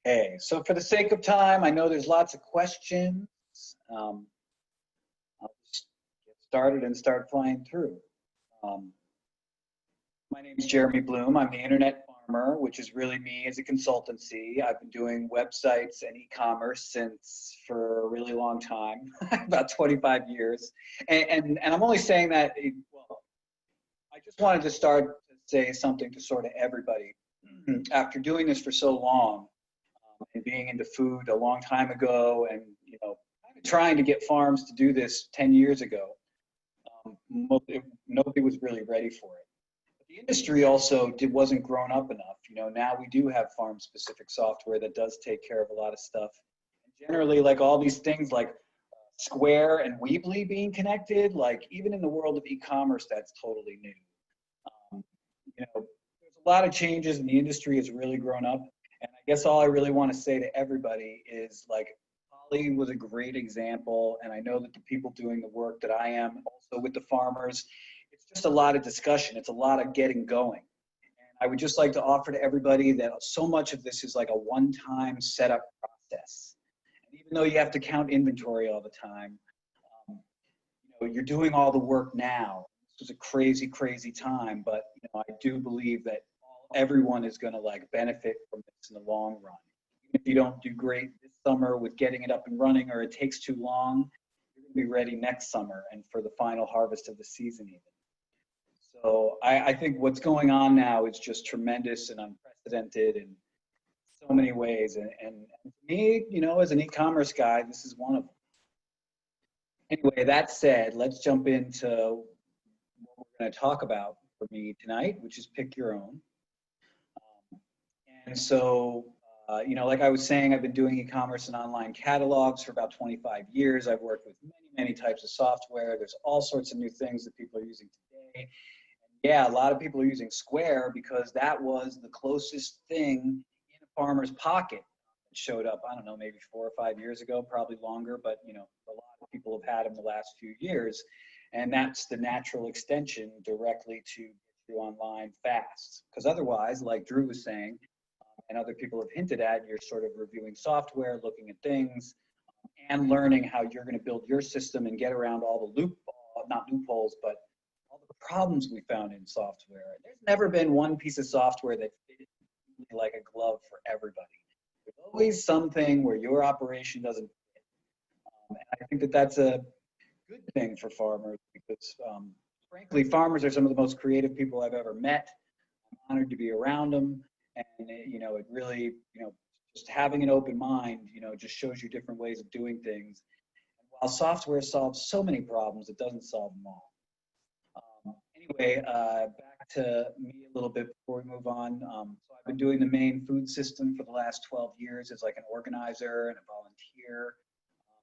Okay, so for the sake of time, I know there's lots of questions. I'll just get started and start flying through. My name is Jeremy Bloom. I'm the Internet Farmer, which is really me as a consultancy. I've been doing websites and e-commerce for a really long time, about 25 years. And I'm only saying that, well, I just wanted to start to say something to sort of everybody. After doing this for so long, and being into food a long time ago, and trying to get farms to do this 10 years ago, nobody was really ready for it. But the industry also wasn't grown up enough. Now we do have farm-specific software that does take care of a lot of stuff. And generally, like all these things, like Square and Weebly being connected, like even in the world of e-commerce, that's totally new. There's a lot of changes, and the industry has really grown up. And I guess all I really want to say to everybody is, like, Paulie was a great example, and I know that the people doing the work that I am, also with the farmers, it's just a lot of discussion. It's a lot of getting going. And I would just like to offer to everybody that so much of this is like a one-time setup process. And even though you have to count inventory all the time, you're doing all the work now. This was a crazy, crazy time, but I do believe that everyone is going to benefit from this in the long run. Even if you don't do great this summer with getting it up and running, or it takes too long, you're going to be ready next summer and for the final harvest of the season even. So I think what's going on now is just tremendous and unprecedented in so many ways. And to me, as an e-commerce guy, this is one of them. Anyway, that said, let's jump into what we're going to talk about for me tonight, which is pick your own. And so, like I was saying, I've been doing e-commerce and online catalogs for about 25 years. I've worked with many, many types of software. There's all sorts of new things that people are using today. And yeah, a lot of people are using Square because that was the closest thing in a farmer's pocket. It showed up, I don't know, maybe 4 or 5 years ago, probably longer, but a lot of people have had them the last few years. And that's the natural extension directly to get you online fast. Because otherwise, like Drew was saying, and other people have hinted at, you're sort of reviewing software, looking at things, and learning how you're going to build your system and get around all the not loopholes, but all the problems we found in software. There's never been one piece of software that fits like a glove for everybody. There's always something where your operation doesn't fit. And I think that that's a good thing for farmers because, frankly, farmers are some of the most creative people I've ever met. I'm honored to be around them. And it really, just having an open mind, just shows you different ways of doing things. And while software solves so many problems, it doesn't solve them all. Anyway, back to me a little bit before we move on. So I've been doing the Maine food system for the last 12 years as like an organizer and a volunteer.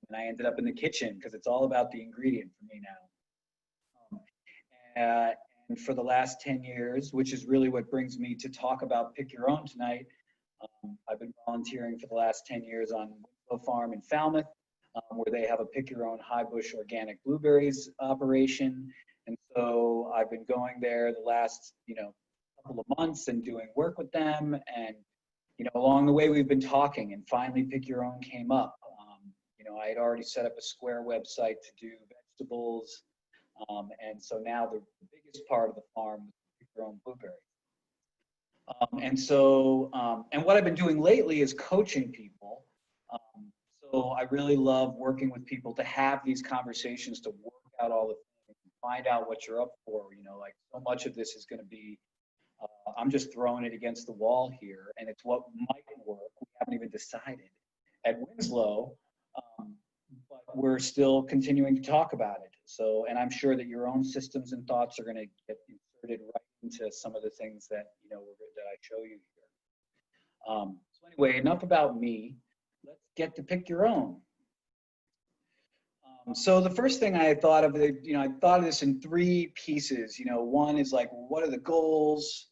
And I ended up in the kitchen because it's all about the ingredient for me now. And for the last 10 years, which is really what brings me to talk about Pick Your Own tonight, I've been volunteering for the last 10 years on Winslow Farm in Falmouth, where they have a Pick Your Own high bush organic blueberries operation. And so I've been going there the last, couple of months and doing work with them. And, along the way we've been talking, and finally Pick Your Own came up. I had already set up a Square website to do vegetables. And so now the biggest part of the farm was Pick Your Own blueberries. And what I've been doing lately is coaching people. So I really love working with people to have these conversations, to work out all the things, find out what you're up for. Like so much of this is going to be, I'm just throwing it against the wall here, and it's what might work. We haven't even decided at Winslow, but we're still continuing to talk about it. So, and I'm sure that your own systems and thoughts are going to get inserted right into some of the things that, that I show you here. So anyway, enough about me. Let's get to Pick Your Own. So the first thing I thought of, I thought of this in three pieces. One is like, what are the goals?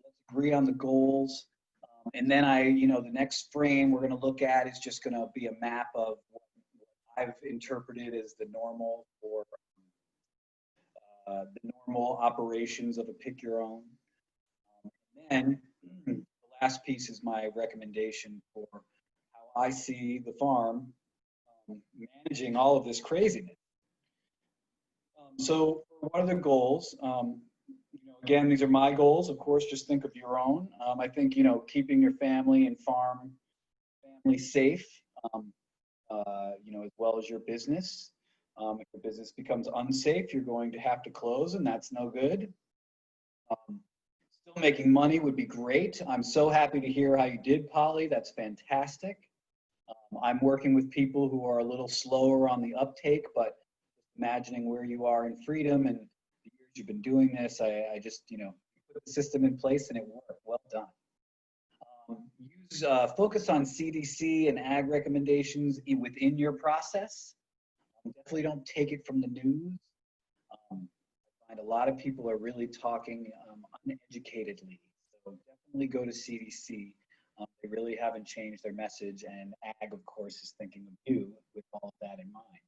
Let's agree on the goals. And then the next frame we're going to look at is just going to be a map of what I've interpreted as the normal for the normal operations of a Pick Your Own. And then the last piece is my recommendation for how I see the farm managing all of this craziness. So what are the goals? Again, these are my goals. Of course, just think of your own. I think, keeping your family and family safe, as well as your business. If the business becomes unsafe, you're going to have to close, and that's no good. Still making money would be great. I'm so happy to hear how you did, Paulie. That's fantastic. I'm working with people who are a little slower on the uptake, but imagining where you are in Freedom and the years you've been doing this, I just, put the system in place and it worked. Well done. Focus on CDC and ag recommendations within your process. Definitely don't take it from the news. I find a lot of people are really talking uneducatedly. So definitely go to CDC. They really haven't changed their message, and ag, of course, is thinking of you with all of that in mind.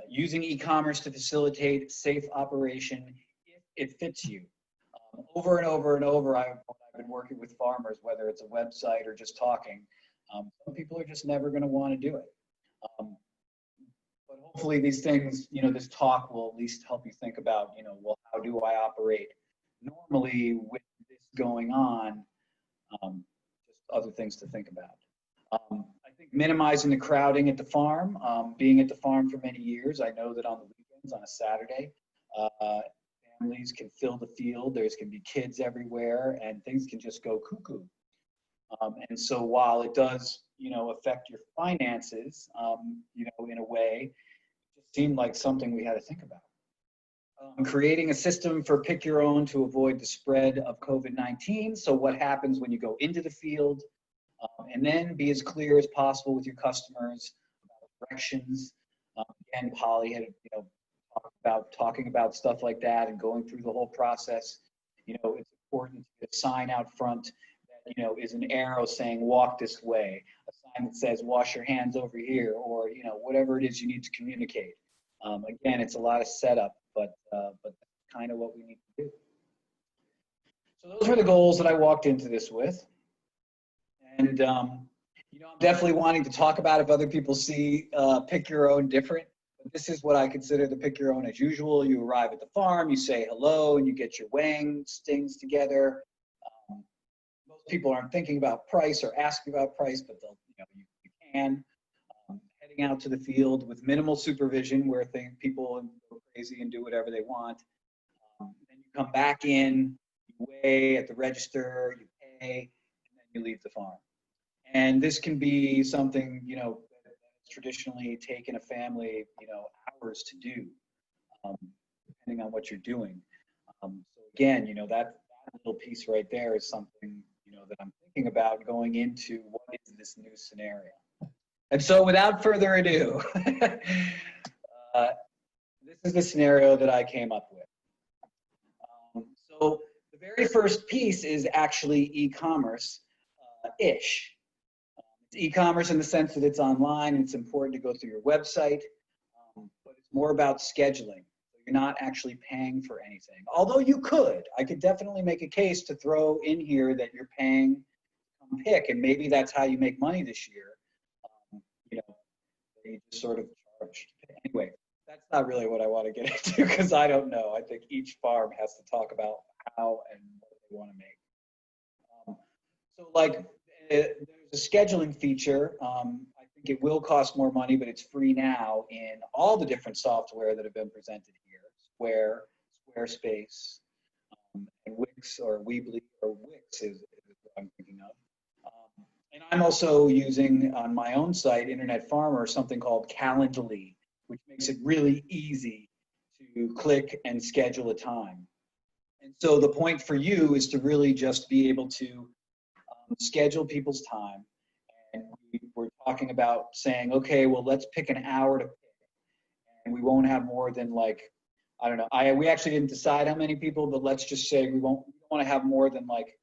Using e-commerce to facilitate safe operation if it fits you. Over and over and over, I've been working with farmers, whether it's a website or just talking. Some people are just never going to want to do it. But hopefully these things, this talk will at least help you think about, well, how do I operate normally with this going on? Just other things to think about. I think minimizing the crowding at the farm, being at the farm for many years, I know that on the weekends, on a Saturday, families can fill the field, there can be kids everywhere, and things can just go cuckoo. And so while it does, affect your finances, in a way, it just seemed like something we had to think about. Creating a system for Pick Your Own to avoid the spread of COVID-19. So what happens when you go into the field, and then be as clear as possible with your customers about directions. Again, Paulie had, talking about stuff like that and going through the whole process. It's important to get a sign out front that, is an arrow saying walk this way, a sign that says wash your hands over here, or, whatever it is you need to communicate. Again, it's a lot of setup, but that's kind of what we need to do. So those were the goals that I walked into this with. And, I'm definitely wanting to talk about if other people see Pick Your Own different. But this is what I consider the Pick Your Own as usual. You arrive at the farm, you say hello, and you get your weighing stings together. Most people aren't thinking about price or asking about price, but they'll, you can. Heading out to the field with minimal supervision where people go crazy and do whatever they want. Then you come back in, you weigh at the register, you pay, and then you leave the farm. And this can be something, that's traditionally taken a family, hours to do, depending on what you're doing. So again, that little piece right there is something, that I'm thinking about going into what is this new scenario. And so without further ado, this is the scenario that I came up with. So the very first piece is actually e-commerce-ish. It's e-commerce in the sense that it's online and it's important to go through your website, but it's more about scheduling. You're not actually paying for anything. Although I could definitely make a case to throw in here that you're paying to come pick, and maybe that's how you make money this year. You just sort of charge. Anyway, that's not really what I want to get into because I don't know. I think each farm has to talk about how and what they want to make. So like there's a scheduling feature. I think it will cost more money, but it's free now in all the different software that have been presented here. Square, Squarespace, and Wix or Weebly or Wix is what I'm thinking of. And I'm also using on my own site, Internet Farmer, something called Calendly, which makes it really easy to click and schedule a time. And so the point for you is to really just be able to schedule people's time. And we're talking about saying, okay, well, let's pick an hour to pick. And we won't have more than like, I don't know. We actually didn't decide how many people, but let's just say we don't want to have more than like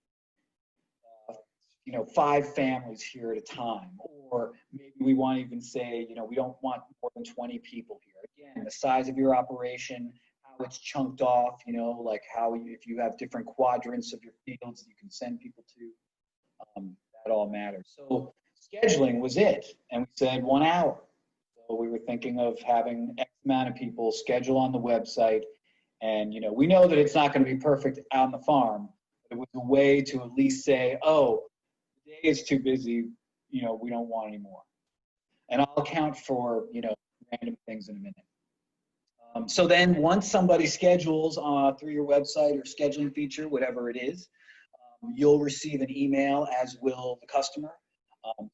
5 families here at a time, or maybe we want to even say, we don't want more than 20 people here. Again, the size of your operation, how it's chunked off, like if you have different quadrants of your fields that you can send people to, that all matters. So scheduling was it, and we said 1 hour. So we were thinking of having X amount of people schedule on the website, and we know that it's not going to be perfect out on the farm, but it was a way to at least say, oh, the day is too busy, we don't want any more. And I'll account for, random things in a minute. So then once somebody schedules through your website or scheduling feature, whatever it is, you'll receive an email, as will the customer,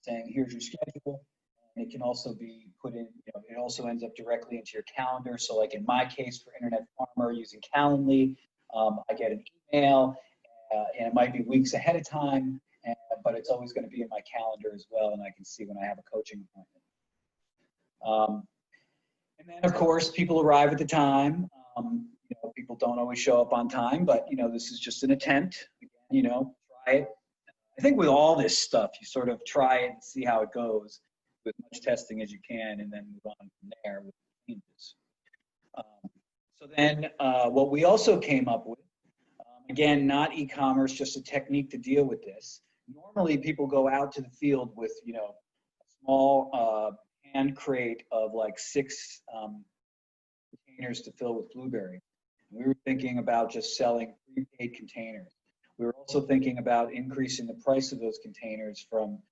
saying, here's your schedule. And it can also be put in, it also ends up directly into your calendar. So like in my case for Internet Farmer using Calendly, I get an email, and it might be weeks ahead of time, but it's always going to be in my calendar as well, and I can see when I have a coaching appointment. And then, of course, people arrive at the time. People don't always show up on time, but, this is just an attempt. Again, try it. I think with all this stuff, you sort of try it and see how it goes with much testing as you can, and then move on from there with changes. So then what we also came up with, again, not e-commerce, just a technique to deal with this. Normally, people go out to the field with, a small hand crate of like 6 containers to fill with blueberry. And we were thinking about just selling prepaid containers. We were also thinking about increasing the price of those containers from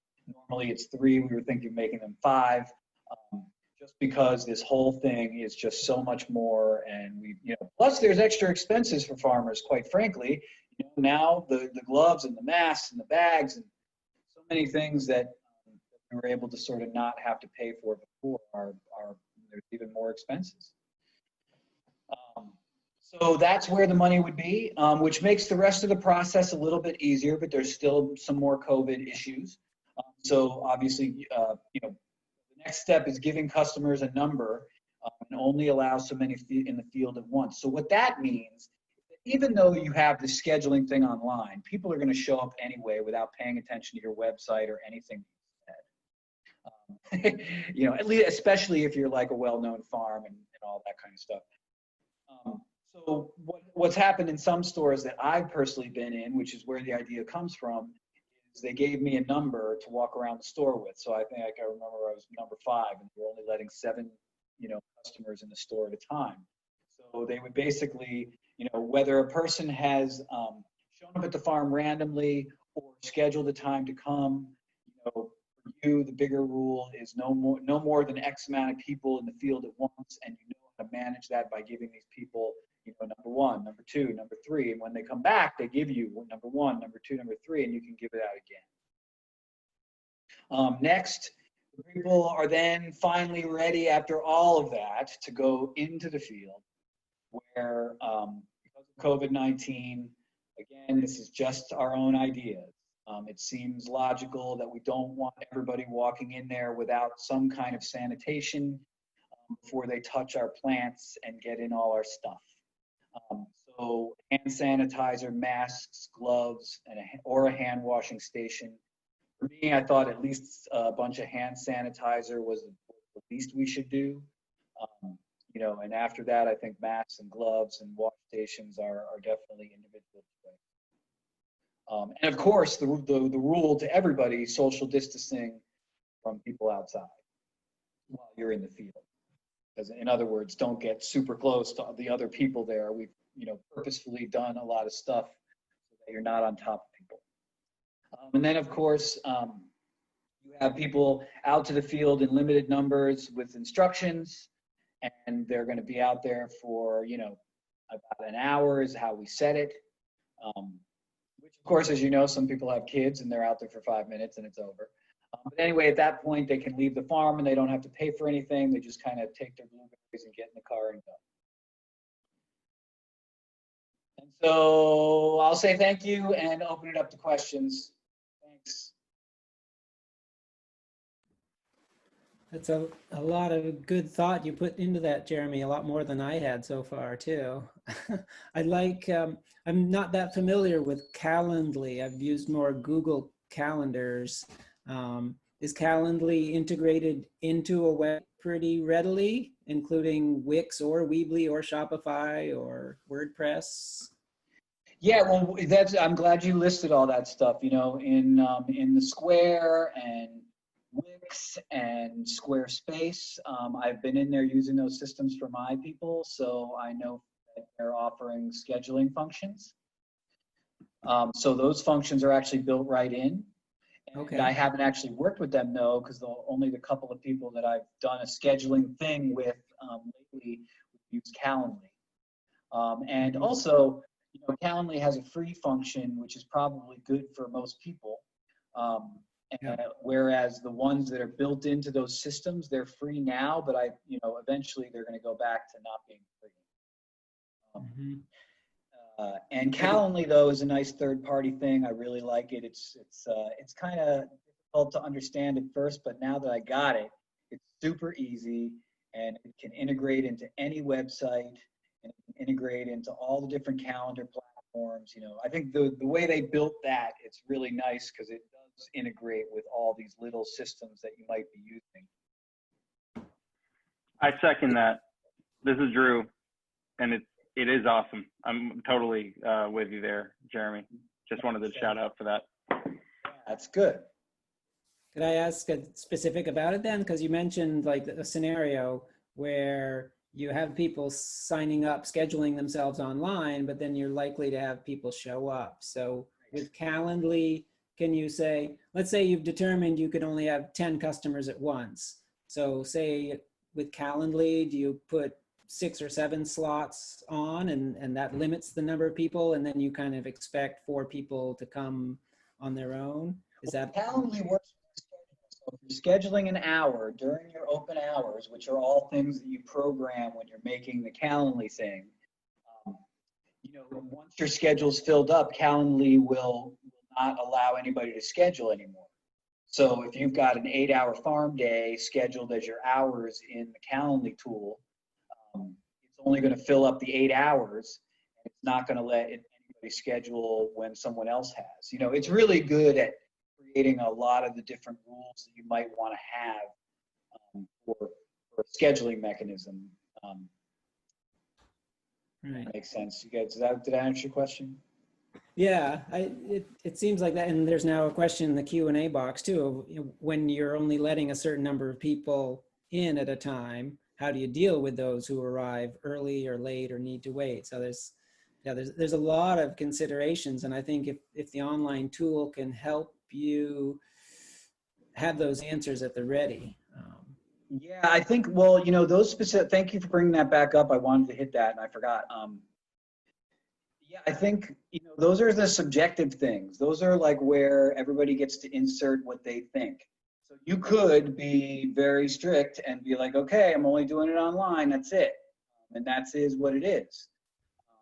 normally it's 3. We were thinking of making them 5, just because this whole thing is just so much more. And plus there's extra expenses for farmers, quite frankly. Now the gloves and the masks and the bags and so many things that we were able to sort of not have to pay for before are there's even more expenses. So that's where the money would be, which makes the rest of the process a little bit easier, but there's still some more COVID issues. So obviously, the next step is giving customers a number and only allow so many in the field at once. So what that means, even though you have the scheduling thing online, people are going to show up anyway without paying attention to your website or anything you said. At least, especially if you're like a well-known farm and all that kind of stuff. So what's happened in some stores that I've personally been in, which is where the idea comes from, is they gave me a number to walk around the store with. So I think I remember I was number 5, and they were only letting 7, customers in the store at a time. So they would basically, whether a person has shown up at the farm randomly or scheduled a time to come, for you, the bigger rule is no more than X amount of people in the field at once, and you know how to manage that by giving these people, number 1, number 2, number 3, and when they come back, they give you number 1, number 2, number 3, and you can give it out again. Next, people are then finally ready after all of that to go into the field, where because of COVID-19. Again, this is just our own idea. It seems logical that we don't want everybody walking in there without some kind of sanitation before they touch our plants and get in all our stuff. So hand sanitizer, masks, gloves, and or a hand washing station. For me, I thought at least a bunch of hand sanitizer was the least we should do. You know, and after that, I think masks and gloves and wash stations are definitely individual choice. And of course, the rule to everybody, social distancing from people outside while you're in the field. As in other words, don't get super close to the other people there. We've, you know, purposefully done a lot of stuff so that you're not on top of people. And then, of course, you have people out to the field in limited numbers with instructions, and they're going to be out there for, you know, about an hour is how we set it. Which, of course, as you know, some people have kids and they're out there for 5 minutes and it's over. But anyway, at that point, they can leave the farm and they don't have to pay for anything. They just kind of take their blueberries and get in the car and go. And so I'll say thank you and open it up to questions. Thanks. That's a lot of good thought you put into that, Jeremy, a lot more than I had so far too. I like, I'm not that familiar with Calendly. I've used more Google Calendars. Is Calendly integrated into a web pretty readily, including Wix or Weebly or Shopify or WordPress? Yeah, well, I'm glad you listed all that stuff. You know, in the Square and Wix and Squarespace, I've been in there using those systems for my people, so I know that they're offering scheduling functions. So those functions are actually built right in. Okay. And I haven't actually worked with them though, because only the couple of people that I've done a scheduling thing with lately use Calendly. And also, you know, Calendly has a free function, which is probably good for most people. Whereas the ones that are built into those systems, they're free now, but you know, eventually they're going to go back to not being free. And Calendly though is a nice third-party thing. I really like it. It's kind of difficult to understand at first, but now that I got it, it's super easy and it can integrate into any website and it can integrate into all the different calendar platforms. You know, I think the way they built that, it's really nice because it does integrate with all these little systems that you might be using. I second that. This is Drew, and it is awesome. I'm totally with you there, Jeremy. Just wanted to shout out for that. That's good. Could I ask a specific about it then? Because you mentioned like a scenario where you have people signing up, scheduling themselves online, but then you're likely to have people show up. So with Calendly, can you say, let's say you've determined you could only have 10 customers at once. So say with Calendly, do you put 6 or 7 slots on and that limits the number of people, and then you kind of expect 4 people to come on their own? Is that Calendly works? So if you're scheduling an hour during your open hours, which are all things that you program when you're making the Calendly thing, you know, once your schedule's filled up, Calendly will not allow anybody to schedule anymore. So if you've got an 8-hour farm day scheduled as your hours in the Calendly tool, it's only going to fill up the 8 hours. It's not going to let anybody schedule when someone else has. You know, it's really good at creating a lot of the different rules that you might want to have for a scheduling mechanism. right? That makes sense. You guys, did I answer your question? Yeah, it seems like that. And there's now a question in the Q&A box too, of, you know, when you're only letting a certain number of people in at a time, how do you deal with those who arrive early or late or need to wait? So there's a lot of considerations. And I think if the online tool can help you have those answers at the ready. Yeah, I think, well, you know, those specific, thank you for bringing that back up. I wanted to hit that and I forgot. Yeah, I think, you know, those are the subjective things. Those are like where everybody gets to insert what they think. So you could be very strict and be like, okay, I'm only doing it online. That's it. And that is what it is.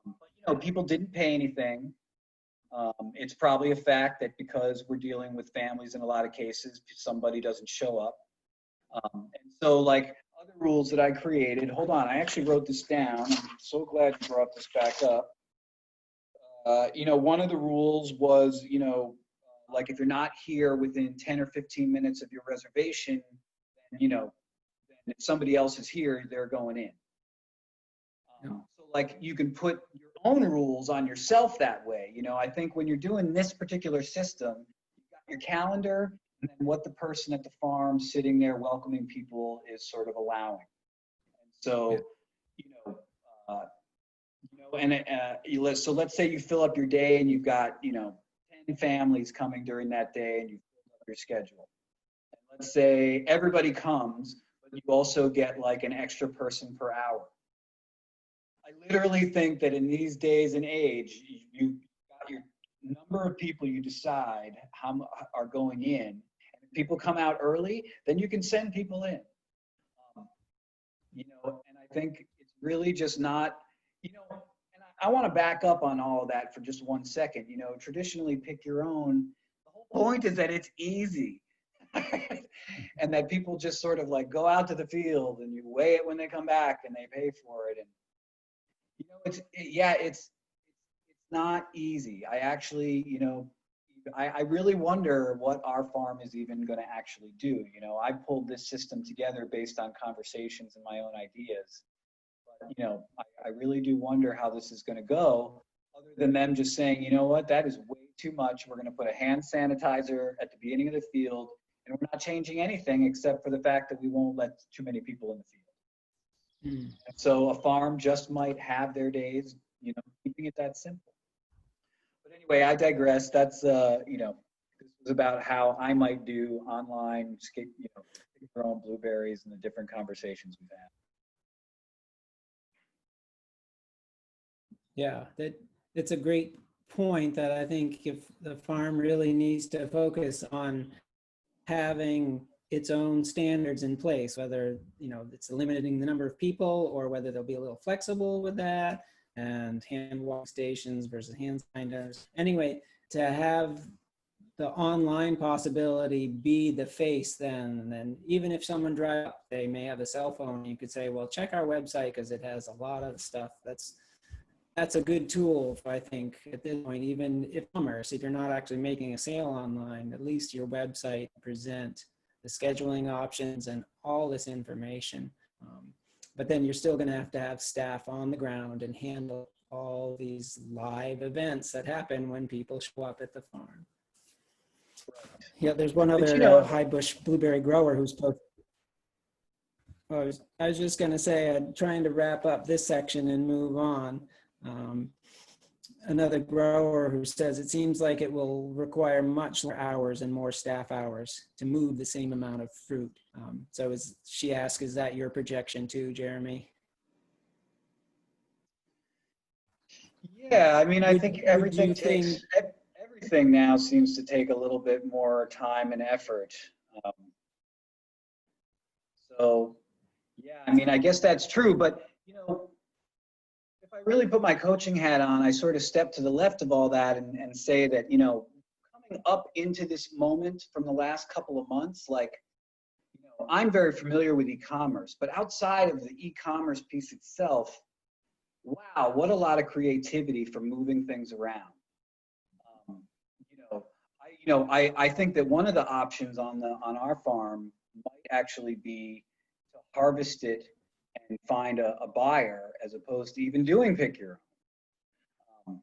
But, you people didn't pay anything. It's probably a fact that because we're dealing with families in a lot of cases, somebody doesn't show up. And so like other rules that I created, hold on, I actually wrote this down. I'm so glad you brought this back up. One of the rules was, like if you're not here within 10 or 15 minutes of your reservation, then, then if somebody else is here, they're going in. So like you can put your own rules on yourself that way. I think when you're doing this particular system, you've got your calendar and then what the person at the farm sitting there welcoming people is sort of allowing. And so, so let's say you fill up your day and you've got, 10 families coming during that day and you fill up your schedule. And let's say everybody comes, but you also get like an extra person per hour. I literally think that in these days and age, you got your number of people you decide how are going in. And if people come out early, then you can send people in. And I think it's really just not, and I want to back up on all of that for just 1 second. Traditionally pick your own. The whole point is that it's easy. And that people just sort of like go out to the field and you weigh it when they come back and they pay for it. And it's not easy. I actually, I really wonder what our farm is even going to actually do. I pulled this system together based on conversations and my own ideas. But, I really do wonder how this is going to go, other than them just saying, you know what, that is way too much. We're going to put a hand sanitizer at the beginning of the field, and we're not changing anything except for the fact that we won't let too many people in the field. So a farm just might have their days, keeping it that simple. But anyway, I digress. That's, this was about how I might do online, pick your own blueberries and the different conversations we've had. Yeah, it's a great point that I think if the farm really needs to focus on having its own standards in place, whether, it's limiting the number of people or whether they'll be a little flexible with that, and hand wash stations versus hand sanitizers. Anyway, to have the online possibility be the face then, and then even if someone drives up, they may have a cell phone, you could say, well, check our website because it has a lot of stuff. That's a good tool, I think, at this point, even if you're not actually making a sale online, at least your website present the scheduling options and all this information. But then you're still going to have staff on the ground and handle all these live events that happen when people show up at the farm. Yeah, there's one other high bush blueberry grower who's posted. I was just going to say, I'm trying to wrap up this section and move on. Another grower who says it seems like it will require much more hours and more staff hours to move the same amount of fruit. So she asked, is that your projection too, Jeremy? Yeah, I mean, I think everything now seems to take a little bit more time and effort. So yeah, I mean, I guess that's true, but if I really put my coaching hat on, I sort of step to the left of all that and say that, coming up into this moment from the last couple of months, like, I'm very familiar with e-commerce, but outside of the e-commerce piece itself, wow, what a lot of creativity for moving things around. I think that one of the options on our farm might actually be to harvest it and find a buyer as opposed to even doing pick your own.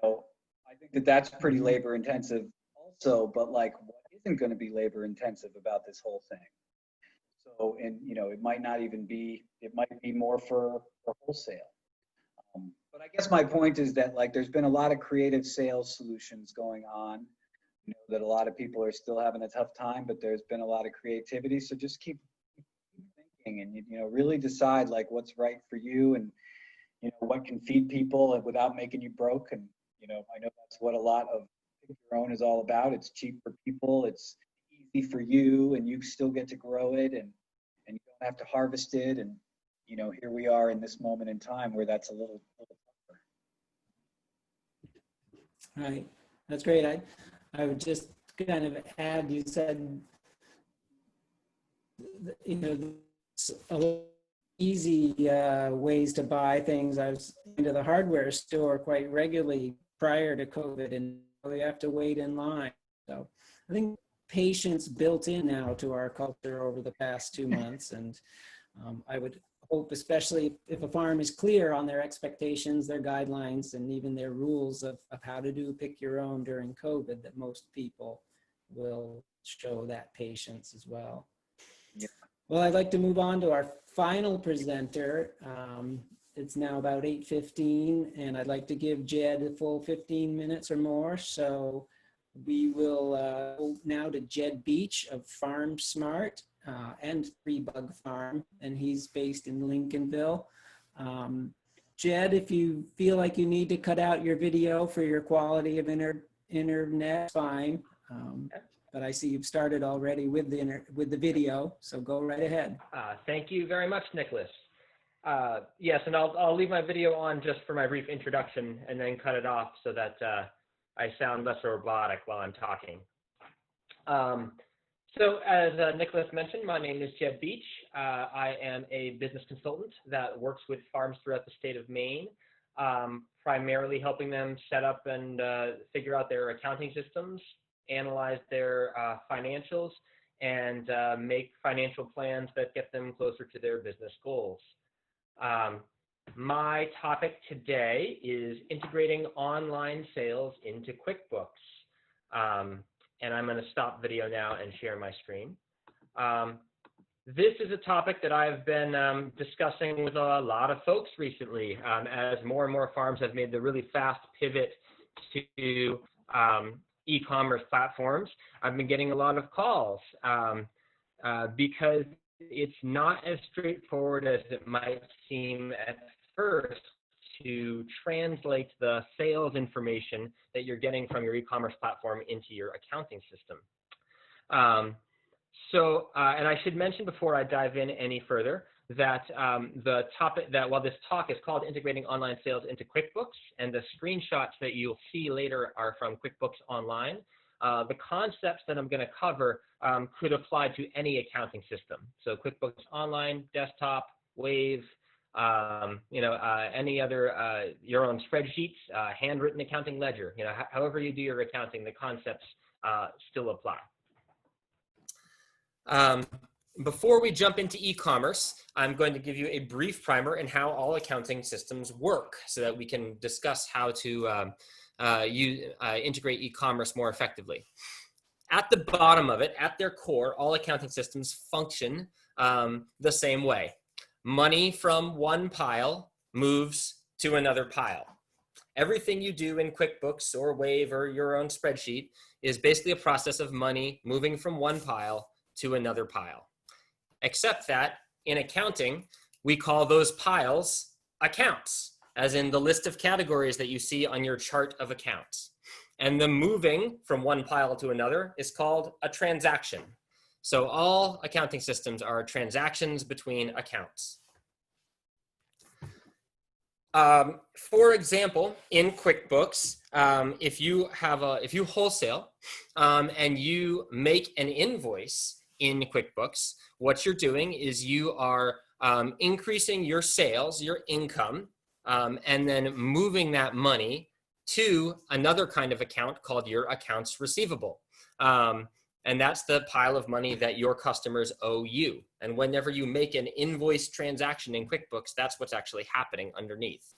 I think that that's pretty labor intensive also, but like what isn't going to be labor intensive about this whole thing? So, and it might not even be, it might be more for wholesale. But I guess my point is that like there's been a lot of creative sales solutions going on, that a lot of people are still having a tough time, but there's been a lot of creativity. So just keep thinking and really decide like what's right for you and what can feed people without making you broke. And I know that's what a lot of Pick Your Own is all about. It's cheap for people, it's easy for you, and you still get to grow it and you don't have to harvest it. And here we are in this moment in time where that's a little tougher. Right. That's great. I would just kind of add, you said, you know, a little easy ways to buy things. I was into the hardware store quite regularly prior to COVID, and we have to wait in line. So I think patience built in now to our culture over the past 2 months. And I would hope, especially if a farm is clear on their expectations, their guidelines, and even their rules of how to do pick your own during COVID, that most people will show that patience as well. Yeah. Well, I'd like to move on to our final presenter. It's now about 8:15, and I'd like to give Jed a full 15 minutes or more. So we will go now to Jed Beach of Farm Smart and Free Bug Farm, and he's based in Lincolnville. Jed, if you feel like you need to cut out your video for your quality of internet, fine. But I see you've started already with the video, so go right ahead. Thank you very much, Nicholas. Yes, and I'll leave my video on just for my brief introduction and then cut it off so that I sound less robotic while I'm talking. So as Nicholas mentioned, my name is Jed Beach. I am a business consultant that works with farms throughout the state of Maine, primarily helping them set up and figure out their accounting systems, analyze their financials, and make financial plans that get them closer to their business goals. My topic today is integrating online sales into QuickBooks. And I'm going to stop video now and share my screen. This is a topic that I've been discussing with a lot of folks recently, as more and more farms have made the really fast pivot to e-commerce platforms. I've been getting a lot of calls because it's not as straightforward as it might seem at first to translate the sales information that you're getting from your e-commerce platform into your accounting system. And I should mention before I dive in any further that while this talk is called Integrating Online Sales into QuickBooks, and the screenshots that you'll see later are from QuickBooks Online, the concepts that I'm going to cover could apply to any accounting system. So QuickBooks Online, Desktop, Wave, any other, your own spreadsheets, handwritten accounting ledger, however you do your accounting, the concepts still apply. Before we jump into e-commerce, I'm going to give you a brief primer in how all accounting systems work so that we can discuss how to integrate e-commerce more effectively. At the bottom of it, at their core, all accounting systems function the same way. Money from one pile moves to another pile. Everything you do in QuickBooks or Wave or your own spreadsheet is basically a process of money moving from one pile to another pile. Except that in accounting, we call those piles accounts, as in the list of categories that you see on your chart of accounts. And the moving from one pile to another is called a transaction. So all accounting systems are transactions between accounts. For example, in QuickBooks, if you wholesale and you make an invoice in QuickBooks, what you're doing is you are increasing your sales, your income, and then moving that money to another kind of account called your accounts receivable. And that's the pile of money that your customers owe you. And whenever you make an invoice transaction in QuickBooks, that's what's actually happening underneath.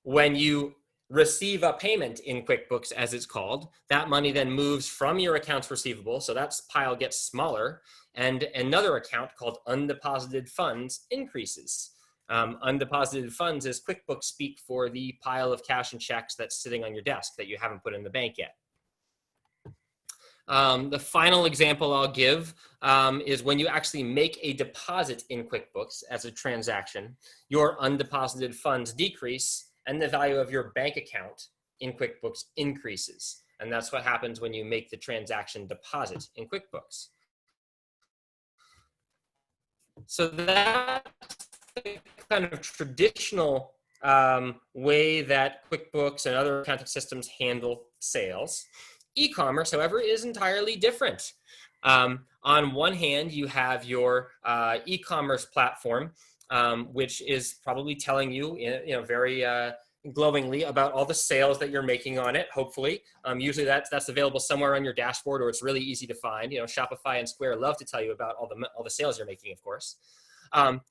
When you receive a payment in QuickBooks, as it's called, that money then moves from your accounts receivable, so that pile gets smaller, and another account called undeposited funds increases. Undeposited funds is QuickBooks speak for the pile of cash and checks that's sitting on your desk that you haven't put in the bank yet. The final example I'll give is when you actually make a deposit in QuickBooks as a transaction, your undeposited funds decrease and the value of your bank account in QuickBooks increases. And that's what happens when you make the transaction deposit in QuickBooks. So that's the kind of traditional way that QuickBooks and other accounting systems handle sales. E-commerce, however, is entirely different. On one hand, you have your e-commerce platform, which is probably telling you, very glowingly about all the sales that you're making on it. Hopefully, usually that's available somewhere on your dashboard, or it's really easy to find. Shopify and Square love to tell you about all the sales you're making, of course.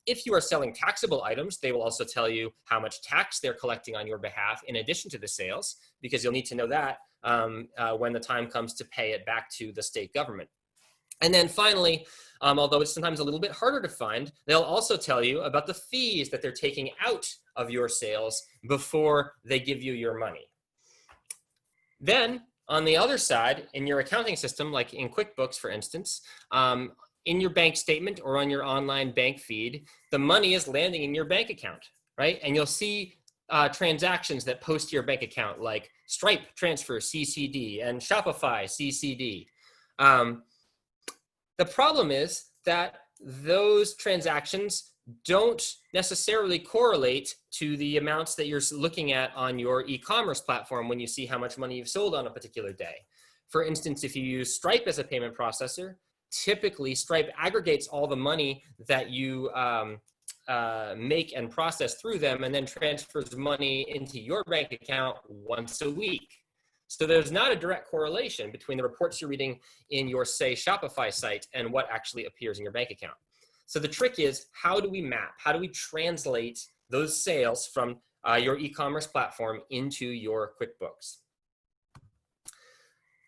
If you are selling taxable items, they will also tell you how much tax they're collecting on your behalf in addition to the sales, because you'll need to know that when the time comes to pay it back to the state government. And then finally, although it's sometimes a little bit harder to find, they'll also tell you about the fees that they're taking out of your sales before they give you your money. Then on the other side, in your accounting system, like in QuickBooks, for instance, in your bank statement or on your online bank feed, the money is landing in your bank account, right? And you'll see transactions that post to your bank account, like Stripe transfer CCD and Shopify CCD. The problem is that those transactions don't necessarily correlate to the amounts that you're looking at on your e-commerce platform when you see how much money you've sold on a particular day. For instance, if you use Stripe as a payment processor, typically Stripe aggregates all the money that you make and process through them, and then transfers money into your bank account once a week. So there's not a direct correlation between the reports you're reading in your, say, Shopify site and what actually appears in your bank account. So the trick is, how do we map? How do we translate those sales from your e-commerce platform into your QuickBooks?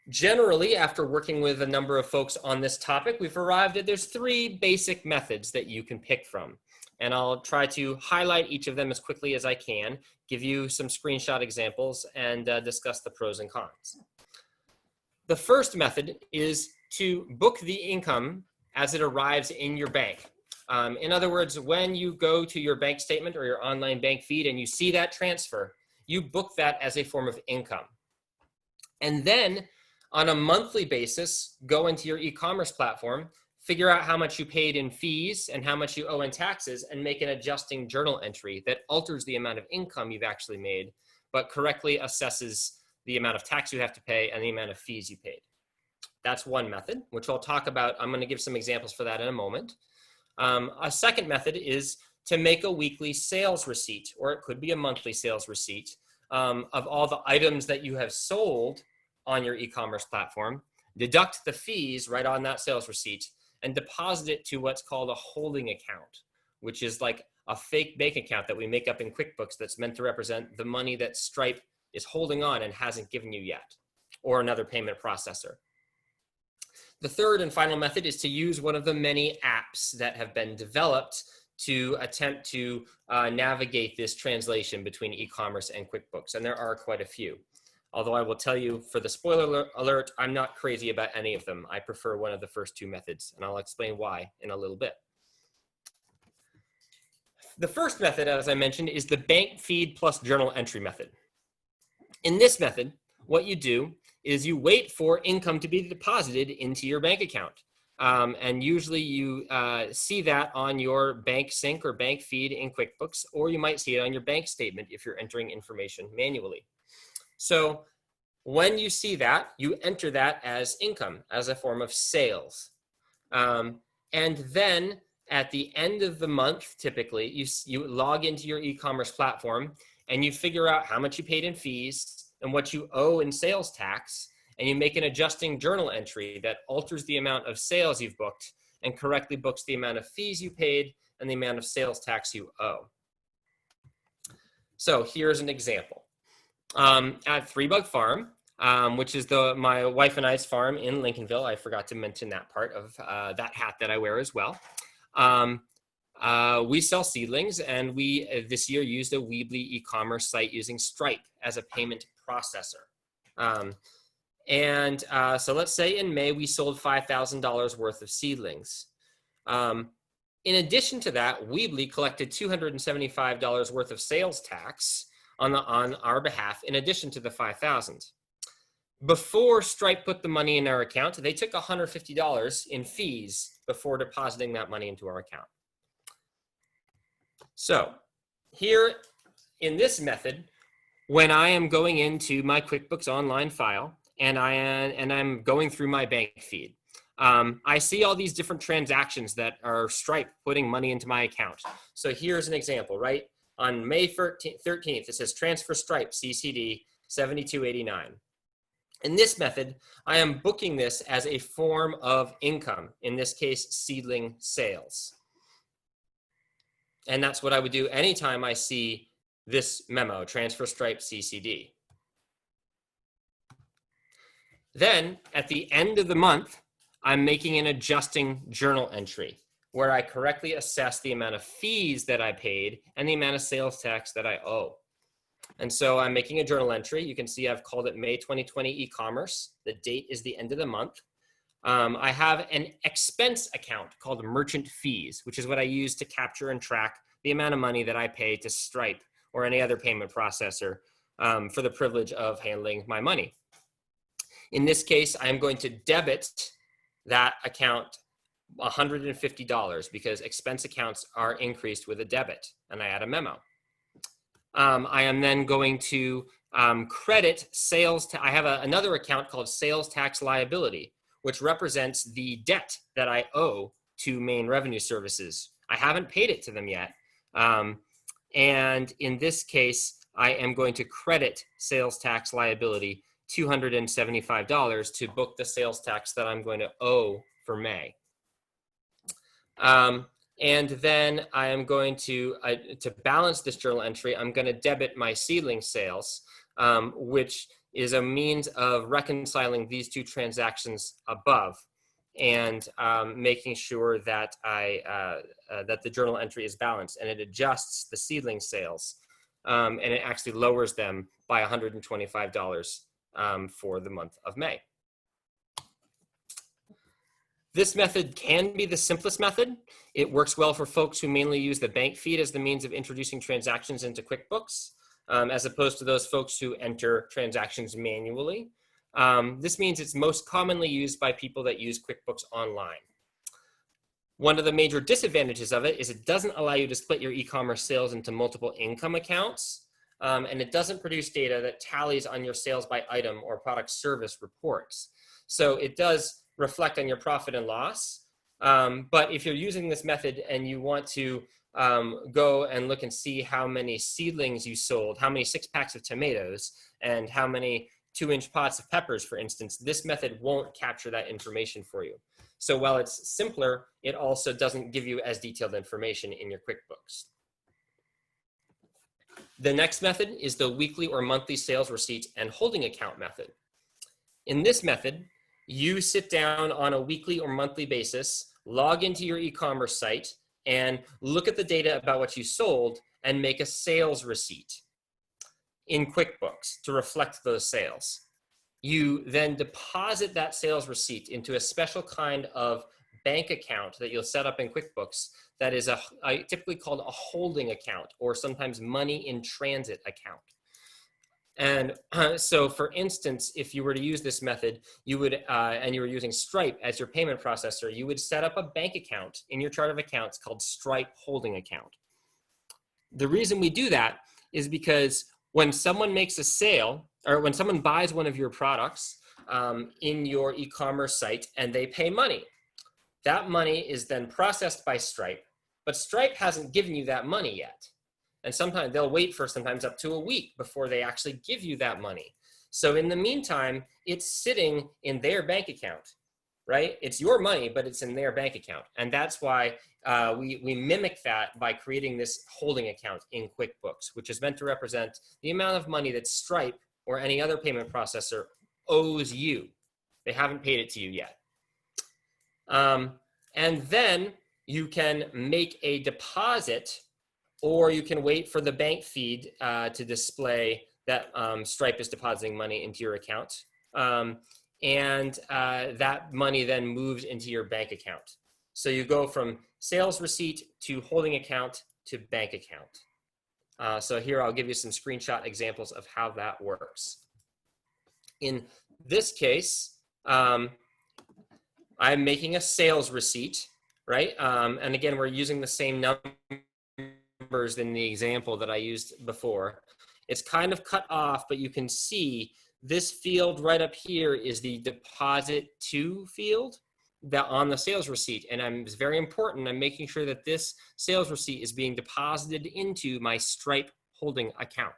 Generally, after working with a number of folks on this topic, we've arrived at there's 3 basic methods that you can pick from. And I'll try to highlight each of them as quickly as I can, give you some screenshot examples, and discuss the pros and cons. The first method is to book the income as it arrives in your bank. In other words, when you go to your bank statement or your online bank feed and you see that transfer, you book that as a form of income. And then on a monthly basis, go into your e-commerce platform, figure out how much you paid in fees and how much you owe in taxes, and make an adjusting journal entry that alters the amount of income you've actually made, but correctly assesses the amount of tax you have to pay and the amount of fees you paid. That's one method, which I'll talk about. I'm going to give some examples for that in a moment. A second method is to make a weekly sales receipt, or it could be a monthly sales receipt, of all the items that you have sold on your e-commerce platform, deduct the fees right on that sales receipt, and deposit it to what's called a holding account, which is like a fake bank account that we make up in QuickBooks that's meant to represent the money that Stripe is holding on and hasn't given you yet, or another payment processor. The third and final method is to use one of the many apps that have been developed to attempt to navigate this translation between e-commerce and QuickBooks, and there are quite a few. Although I will tell you, for the spoiler alert, I'm not crazy about any of them. I prefer one of the first 2 methods, and I'll explain why in a little bit. The first method, as I mentioned, is the bank feed plus journal entry method. In this method, what you do is you wait for income to be deposited into your bank account. And usually you see that on your bank sync or bank feed in QuickBooks, or you might see it on your bank statement if you're entering information manually. So when you see that, you enter that as income, as a form of sales. And then at the end of the month, typically, you log into your e-commerce platform and you figure out how much you paid in fees and what you owe in sales tax, and you make an adjusting journal entry that alters the amount of sales you've booked and correctly books the amount of fees you paid and the amount of sales tax you owe. So here's an example. At 3 Bug Farm, which is my wife and I's farm in Lincolnville. I forgot to mention that part of that hat that I wear as well. We sell seedlings, and we this year used a Weebly e-commerce site using Stripe as a payment processor. So let's say in May we sold $5,000 worth of seedlings. In addition to that, Weebly collected $275 worth of sales tax on our behalf, in addition to the $5,000. Before Stripe put the money in our account, they took $150 in fees before depositing that money into our account. So here in this method, when I am going into my QuickBooks Online file and I'm going through my bank feed, I see all these different transactions that are Stripe putting money into my account. So here's an example, right? On May 13th, it says transfer Stripe CCD 7289. In this method, I am booking this as a form of income, in this case, seedling sales. And that's what I would do anytime I see this memo, transfer Stripe CCD. Then at the end of the month, I'm making an adjusting journal entry where I correctly assess the amount of fees that I paid and the amount of sales tax that I owe. And so I'm making a journal entry. You can see I've called it May 2020 e-commerce. The date is the end of the month. I have an expense account called merchant fees, which is what I use to capture and track the amount of money that I pay to Stripe or any other payment processor for the privilege of handling my money. In this case, I'm going to debit that account $150 because expense accounts are increased with a debit, and I add a memo. I am then going to credit sales. I have another account called sales tax liability, which represents the debt that I owe to Maine Revenue Services. I haven't paid it to them yet. And in this case, I am going to credit sales tax liability $275 to book the sales tax that I'm going to owe for May. And then I am going to balance this journal entry, I'm going to debit my seedling sales, which is a means of reconciling these two transactions above and making sure that that the journal entry is balanced, and it adjusts the seedling sales, and it actually lowers them by $125 for the month of May. This method can be the simplest method. It works well for folks who mainly use the bank feed as the means of introducing transactions into QuickBooks, as opposed to those folks who enter transactions manually. This means it's most commonly used by people that use QuickBooks Online. One of the major disadvantages of it is it doesn't allow you to split your e-commerce sales into multiple income accounts, and it doesn't produce data that tallies on your sales by item or product service reports. So it does reflect on your profit and loss. But if you're using this method and you want to go and look and see how many seedlings you sold, how many 6-packs of tomatoes, and how many 2-inch pots of peppers, for instance, this method won't capture that information for you. So while it's simpler, it also doesn't give you as detailed information in your QuickBooks. The next method is the weekly or monthly sales receipt and holding account method. In this method, you sit down on a weekly or monthly basis, log into your e-commerce site, and look at the data about what you sold and make a sales receipt in QuickBooks to reflect those sales. You then deposit that sales receipt into a special kind of bank account that you'll set up in QuickBooks that is typically called a holding account, or sometimes money in transit account. And so for instance, if you were to use this method, you would, and you were using Stripe as your payment processor, you would set up a bank account in your chart of accounts called Stripe Holding Account. The reason we do that is because when someone makes a sale, or when someone buys one of your products in your e-commerce site and they pay money, that money is then processed by Stripe, but Stripe hasn't given you that money yet. And sometimes they'll wait for sometimes up to a week before they actually give you that money. So in the meantime, it's sitting in their bank account, right? It's your money, but it's in their bank account. And that's why we mimic that by creating this holding account in QuickBooks, which is meant to represent the amount of money that Stripe or any other payment processor owes you. They haven't paid it to you yet. And then you can make a deposit, or you can wait for the bank feed to display that Stripe is depositing money into your account. And that money then moves into your bank account. So you go from sales receipt to holding account to bank account. So here I'll give you some screenshot examples of how that works. In this case, I'm making a sales receipt, right? And again, we're using the same number numbers than the example that I used before. It's kind of cut off, but you can see this field right up here is the deposit to field that on the sales receipt. And it's very important. I'm making sure that this sales receipt is being deposited into my Stripe holding account.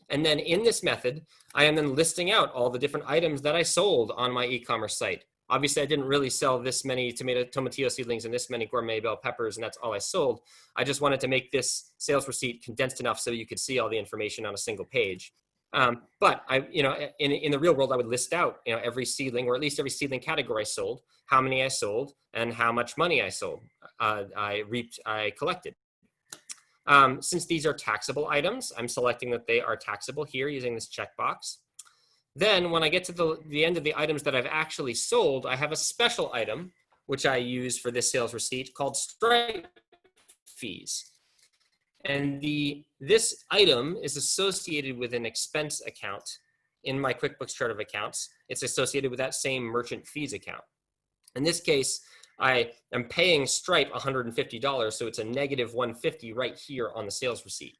And then in this method, I am then listing out all the different items that I sold on my e-commerce site. Obviously, I didn't really sell this many tomatillo seedlings and this many gourmet bell peppers, and that's all I sold. I just wanted to make this sales receipt condensed enough so you could see all the information on a single page. But in the real world, I would list out, every seedling, or at least every seedling category I sold, how many I sold, and how much money I sold, I collected. Since these are taxable items, I'm selecting that they are taxable here using this checkbox. Then when I get to the end of the items that I've actually sold, I have a special item, which I use for this sales receipt called Stripe fees. And this item is associated with an expense account in my QuickBooks chart of accounts. It's associated with that same merchant fees account. In this case, I am paying Stripe $150, so it's a negative $150 right here on the sales receipt.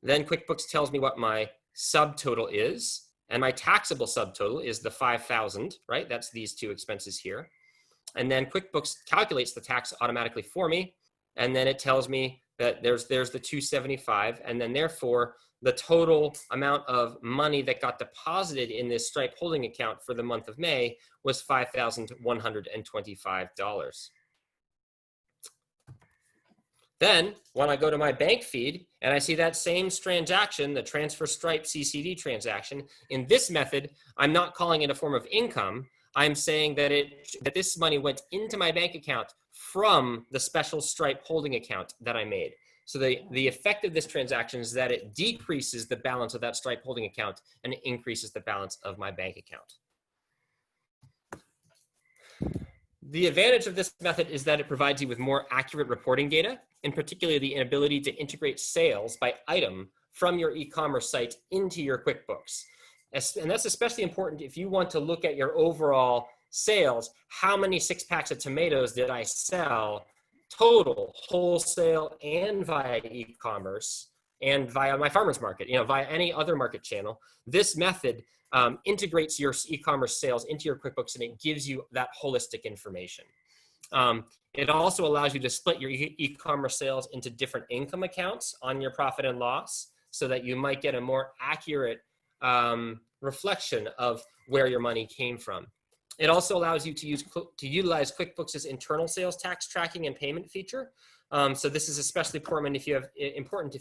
Then QuickBooks tells me what my subtotal is, and my taxable subtotal is the $5,000, right? That's these two expenses here. And then QuickBooks calculates the tax automatically for me, and then it tells me that there's the $275, and then therefore the total amount of money that got deposited in this Stripe holding account for the month of May was $5,125. Then when I go to my bank feed and I see that same transaction, the transfer Stripe CCD transaction, in this method, I'm not calling it a form of income. I'm saying that this money went into my bank account from the special Stripe holding account that I made. So the effect of this transaction is that it decreases the balance of that Stripe holding account and it increases the balance of my bank account. The advantage of this method is that it provides you with more accurate reporting data, in particular the ability to integrate sales by item from your e-commerce site into your QuickBooks. And that's especially important if you want to look at your overall sales. How many 6-packs of tomatoes did I sell total, wholesale and via e-commerce and via my farmer's market, via any other market channel? This method integrates your e-commerce sales into your QuickBooks, and it gives you that holistic information. It also allows you to split your e-commerce sales into different income accounts on your profit and loss so that you might get a more accurate reflection of where your money came from. It also allows you to utilize QuickBooks' internal sales tax tracking and payment feature. So this is especially important if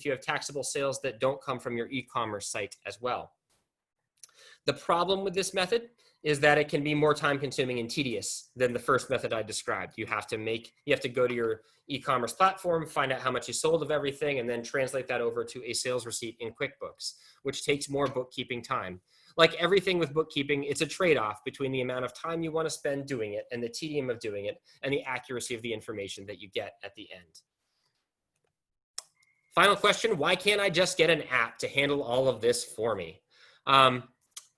you have taxable sales that don't come from your e-commerce site as well. The problem with this method is that it can be more time consuming and tedious than the first method I described. You have to go to your e-commerce platform, find out how much you sold of everything, and then translate that over to a sales receipt in QuickBooks, which takes more bookkeeping time. Like everything with bookkeeping, it's a trade-off between the amount of time you want to spend doing it and the tedium of doing it and the accuracy of the information that you get at the end. Final question, why can't I just get an app to handle all of this for me?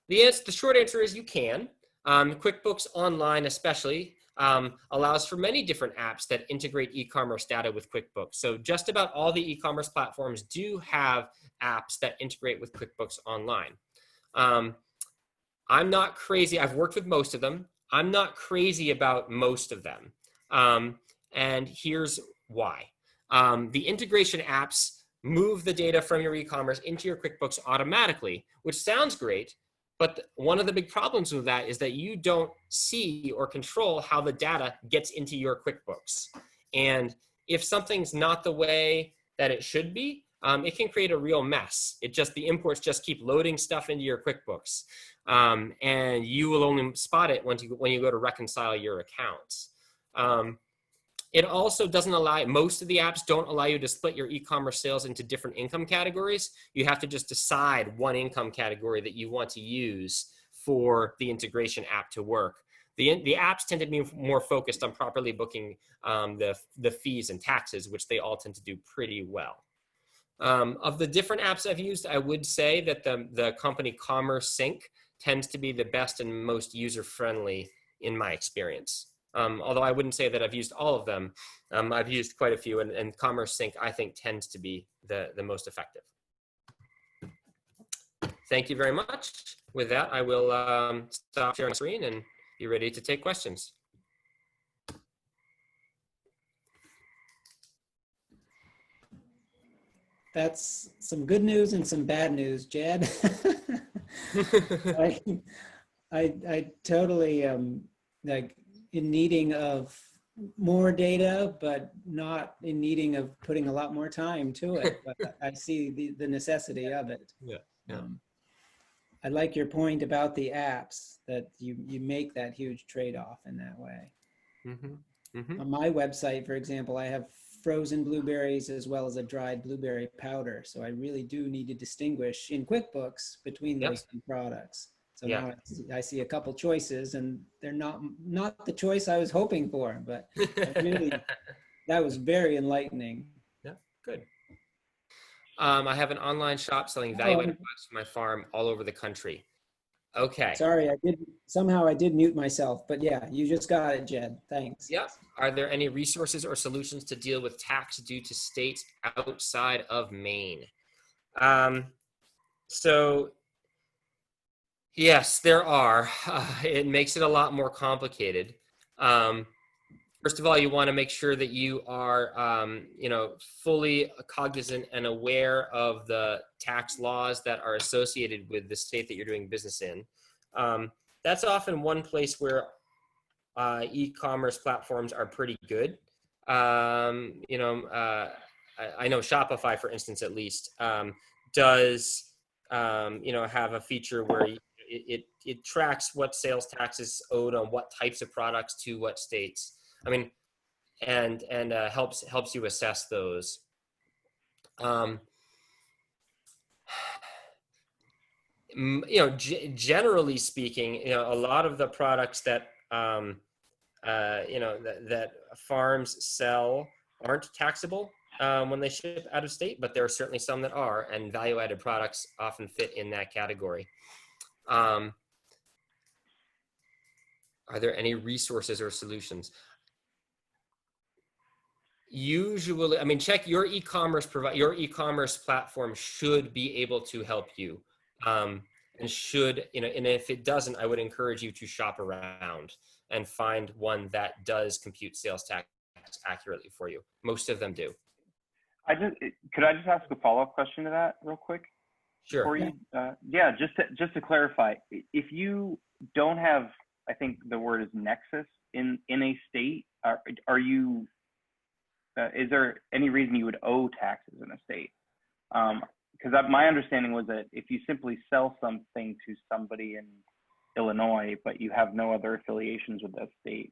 The short answer is you can. QuickBooks Online especially allows for many different apps that integrate e-commerce data with QuickBooks. So just about all the e-commerce platforms do have apps that integrate with QuickBooks Online. I'm not crazy. I've worked with most of them. I'm not crazy about most of them. And here's why. The integration apps move the data from your e-commerce into your QuickBooks automatically, which sounds great. But one of the big problems with that is that you don't see or control how the data gets into your QuickBooks. And if something's not the way that it should be, it can create a real mess. The imports just keep loading stuff into your QuickBooks. And you will only spot it when you go to reconcile your accounts. It also doesn't allow, most of the apps don't allow you to split your e-commerce sales into different income categories. You have to just decide one income category that you want to use for the integration app to work. The apps tend to be more focused on properly booking the fees and taxes, which they all tend to do pretty well. Of the different apps I've used, I would say that the company Commerce Sync tends to be the best and most user-friendly in my experience. Although I wouldn't say that I've used all of them. I've used quite a few, and Commerce Sync, I think, tends to be the most effective. Thank you very much. With that, I will stop sharing my screen and be ready to take questions. That's some good news and some bad news, Jed. I totally like in needing of more data, but not in needing of putting a lot more time to it. But I see the necessity of it. Yeah. I like your point about the apps, that you make that huge trade-off in that way. On my website, for example, I have frozen blueberries as well as a dried blueberry powder. So I really do need to distinguish in QuickBooks between those two products. So now I see a couple choices, and they're not the choice I was hoping for, but really, that was very enlightening. Yeah, good. I have an online shop selling value-added products for my farm all over the country. Okay. Sorry, somehow I did mute myself, but yeah, you just got it, Jed. Thanks. Yep. Are there any resources or solutions to deal with tax due to states outside of Maine? So yes, there are. It makes it a lot more complicated. First of all, you want to make sure that you are, fully cognizant and aware of the tax laws that are associated with the state that you're doing business in. That's often one place where e-commerce platforms are pretty good. I know Shopify, for instance, at least, does have a feature where it tracks what sales taxes owed on what types of products to what states. I mean, and helps you assess those. Generally speaking, a lot of the products that that farms sell aren't taxable when they ship out of state, but there are certainly some that are, and value-added products often fit in that category. Are there any resources or solutions? Usually, I mean, check your e-commerce your e-commerce platform should be able to help you, and should, and if it doesn't, I would encourage you to shop around and find one that does compute sales tax accurately for you. Most of them do. Could I just ask a follow-up question to that real quick? Sure. For you, just to clarify, if you don't have, I think the word is nexus in a state, are you? Is there any reason you would owe taxes in a state? Because my understanding was that if you simply sell something to somebody in Illinois, but you have no other affiliations with that state,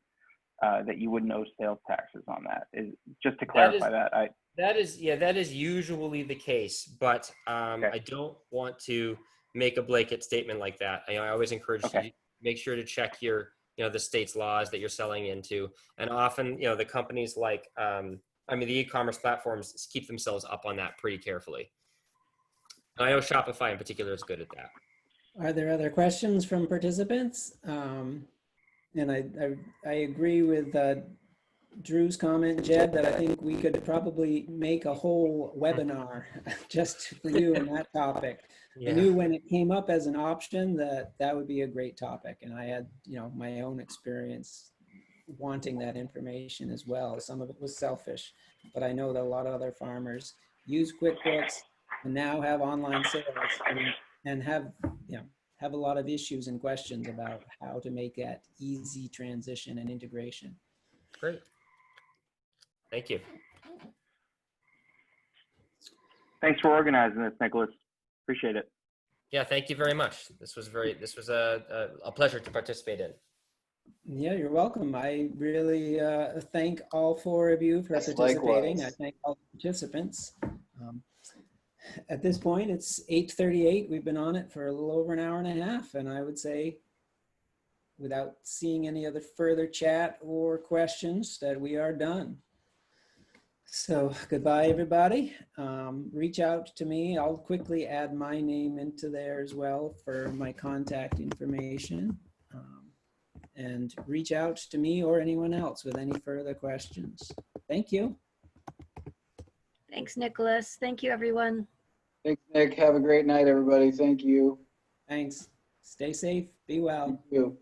that you wouldn't owe sales taxes on that. Is just to clarify that is usually the case, but okay. I don't want to make a blanket statement like that. I always encourage you to make sure to check your, the state's laws that you're selling into, and often, the companies like, the e-commerce platforms keep themselves up on that pretty carefully. I know Shopify in particular is good at that. Are there other questions from participants? And I agree with Drew's comment, Jed, that I think we could probably make a whole webinar just for you on that topic. Yeah. I knew when it came up as an option that would be a great topic. And I had, my own experience wanting that information as well. Some of it was selfish, but I know that a lot of other farmers use QuickBooks and now have online sales and have a lot of issues and questions about how to make that easy transition and integration. Great. Thank you. Thanks for organizing this, Nicholas. Appreciate it. Yeah, thank you very much. This was a pleasure to participate in. Yeah, you're welcome. I really thank all four of you for participating. Likewise. I thank all the participants. At this point, it's 8:38. We've been on it for a little over an hour and a half, and I would say, without seeing any other further chat or questions, that we are done. So goodbye, everybody. Reach out to me. I'll quickly add my name into there as well for my contact information. and reach out to me or anyone else with any further questions. Thank you. Thanks, Nicholas. Thank you, everyone. Thanks, Nick. Have a great night, everybody. Thank you. Thanks. Stay safe. Be well. You too.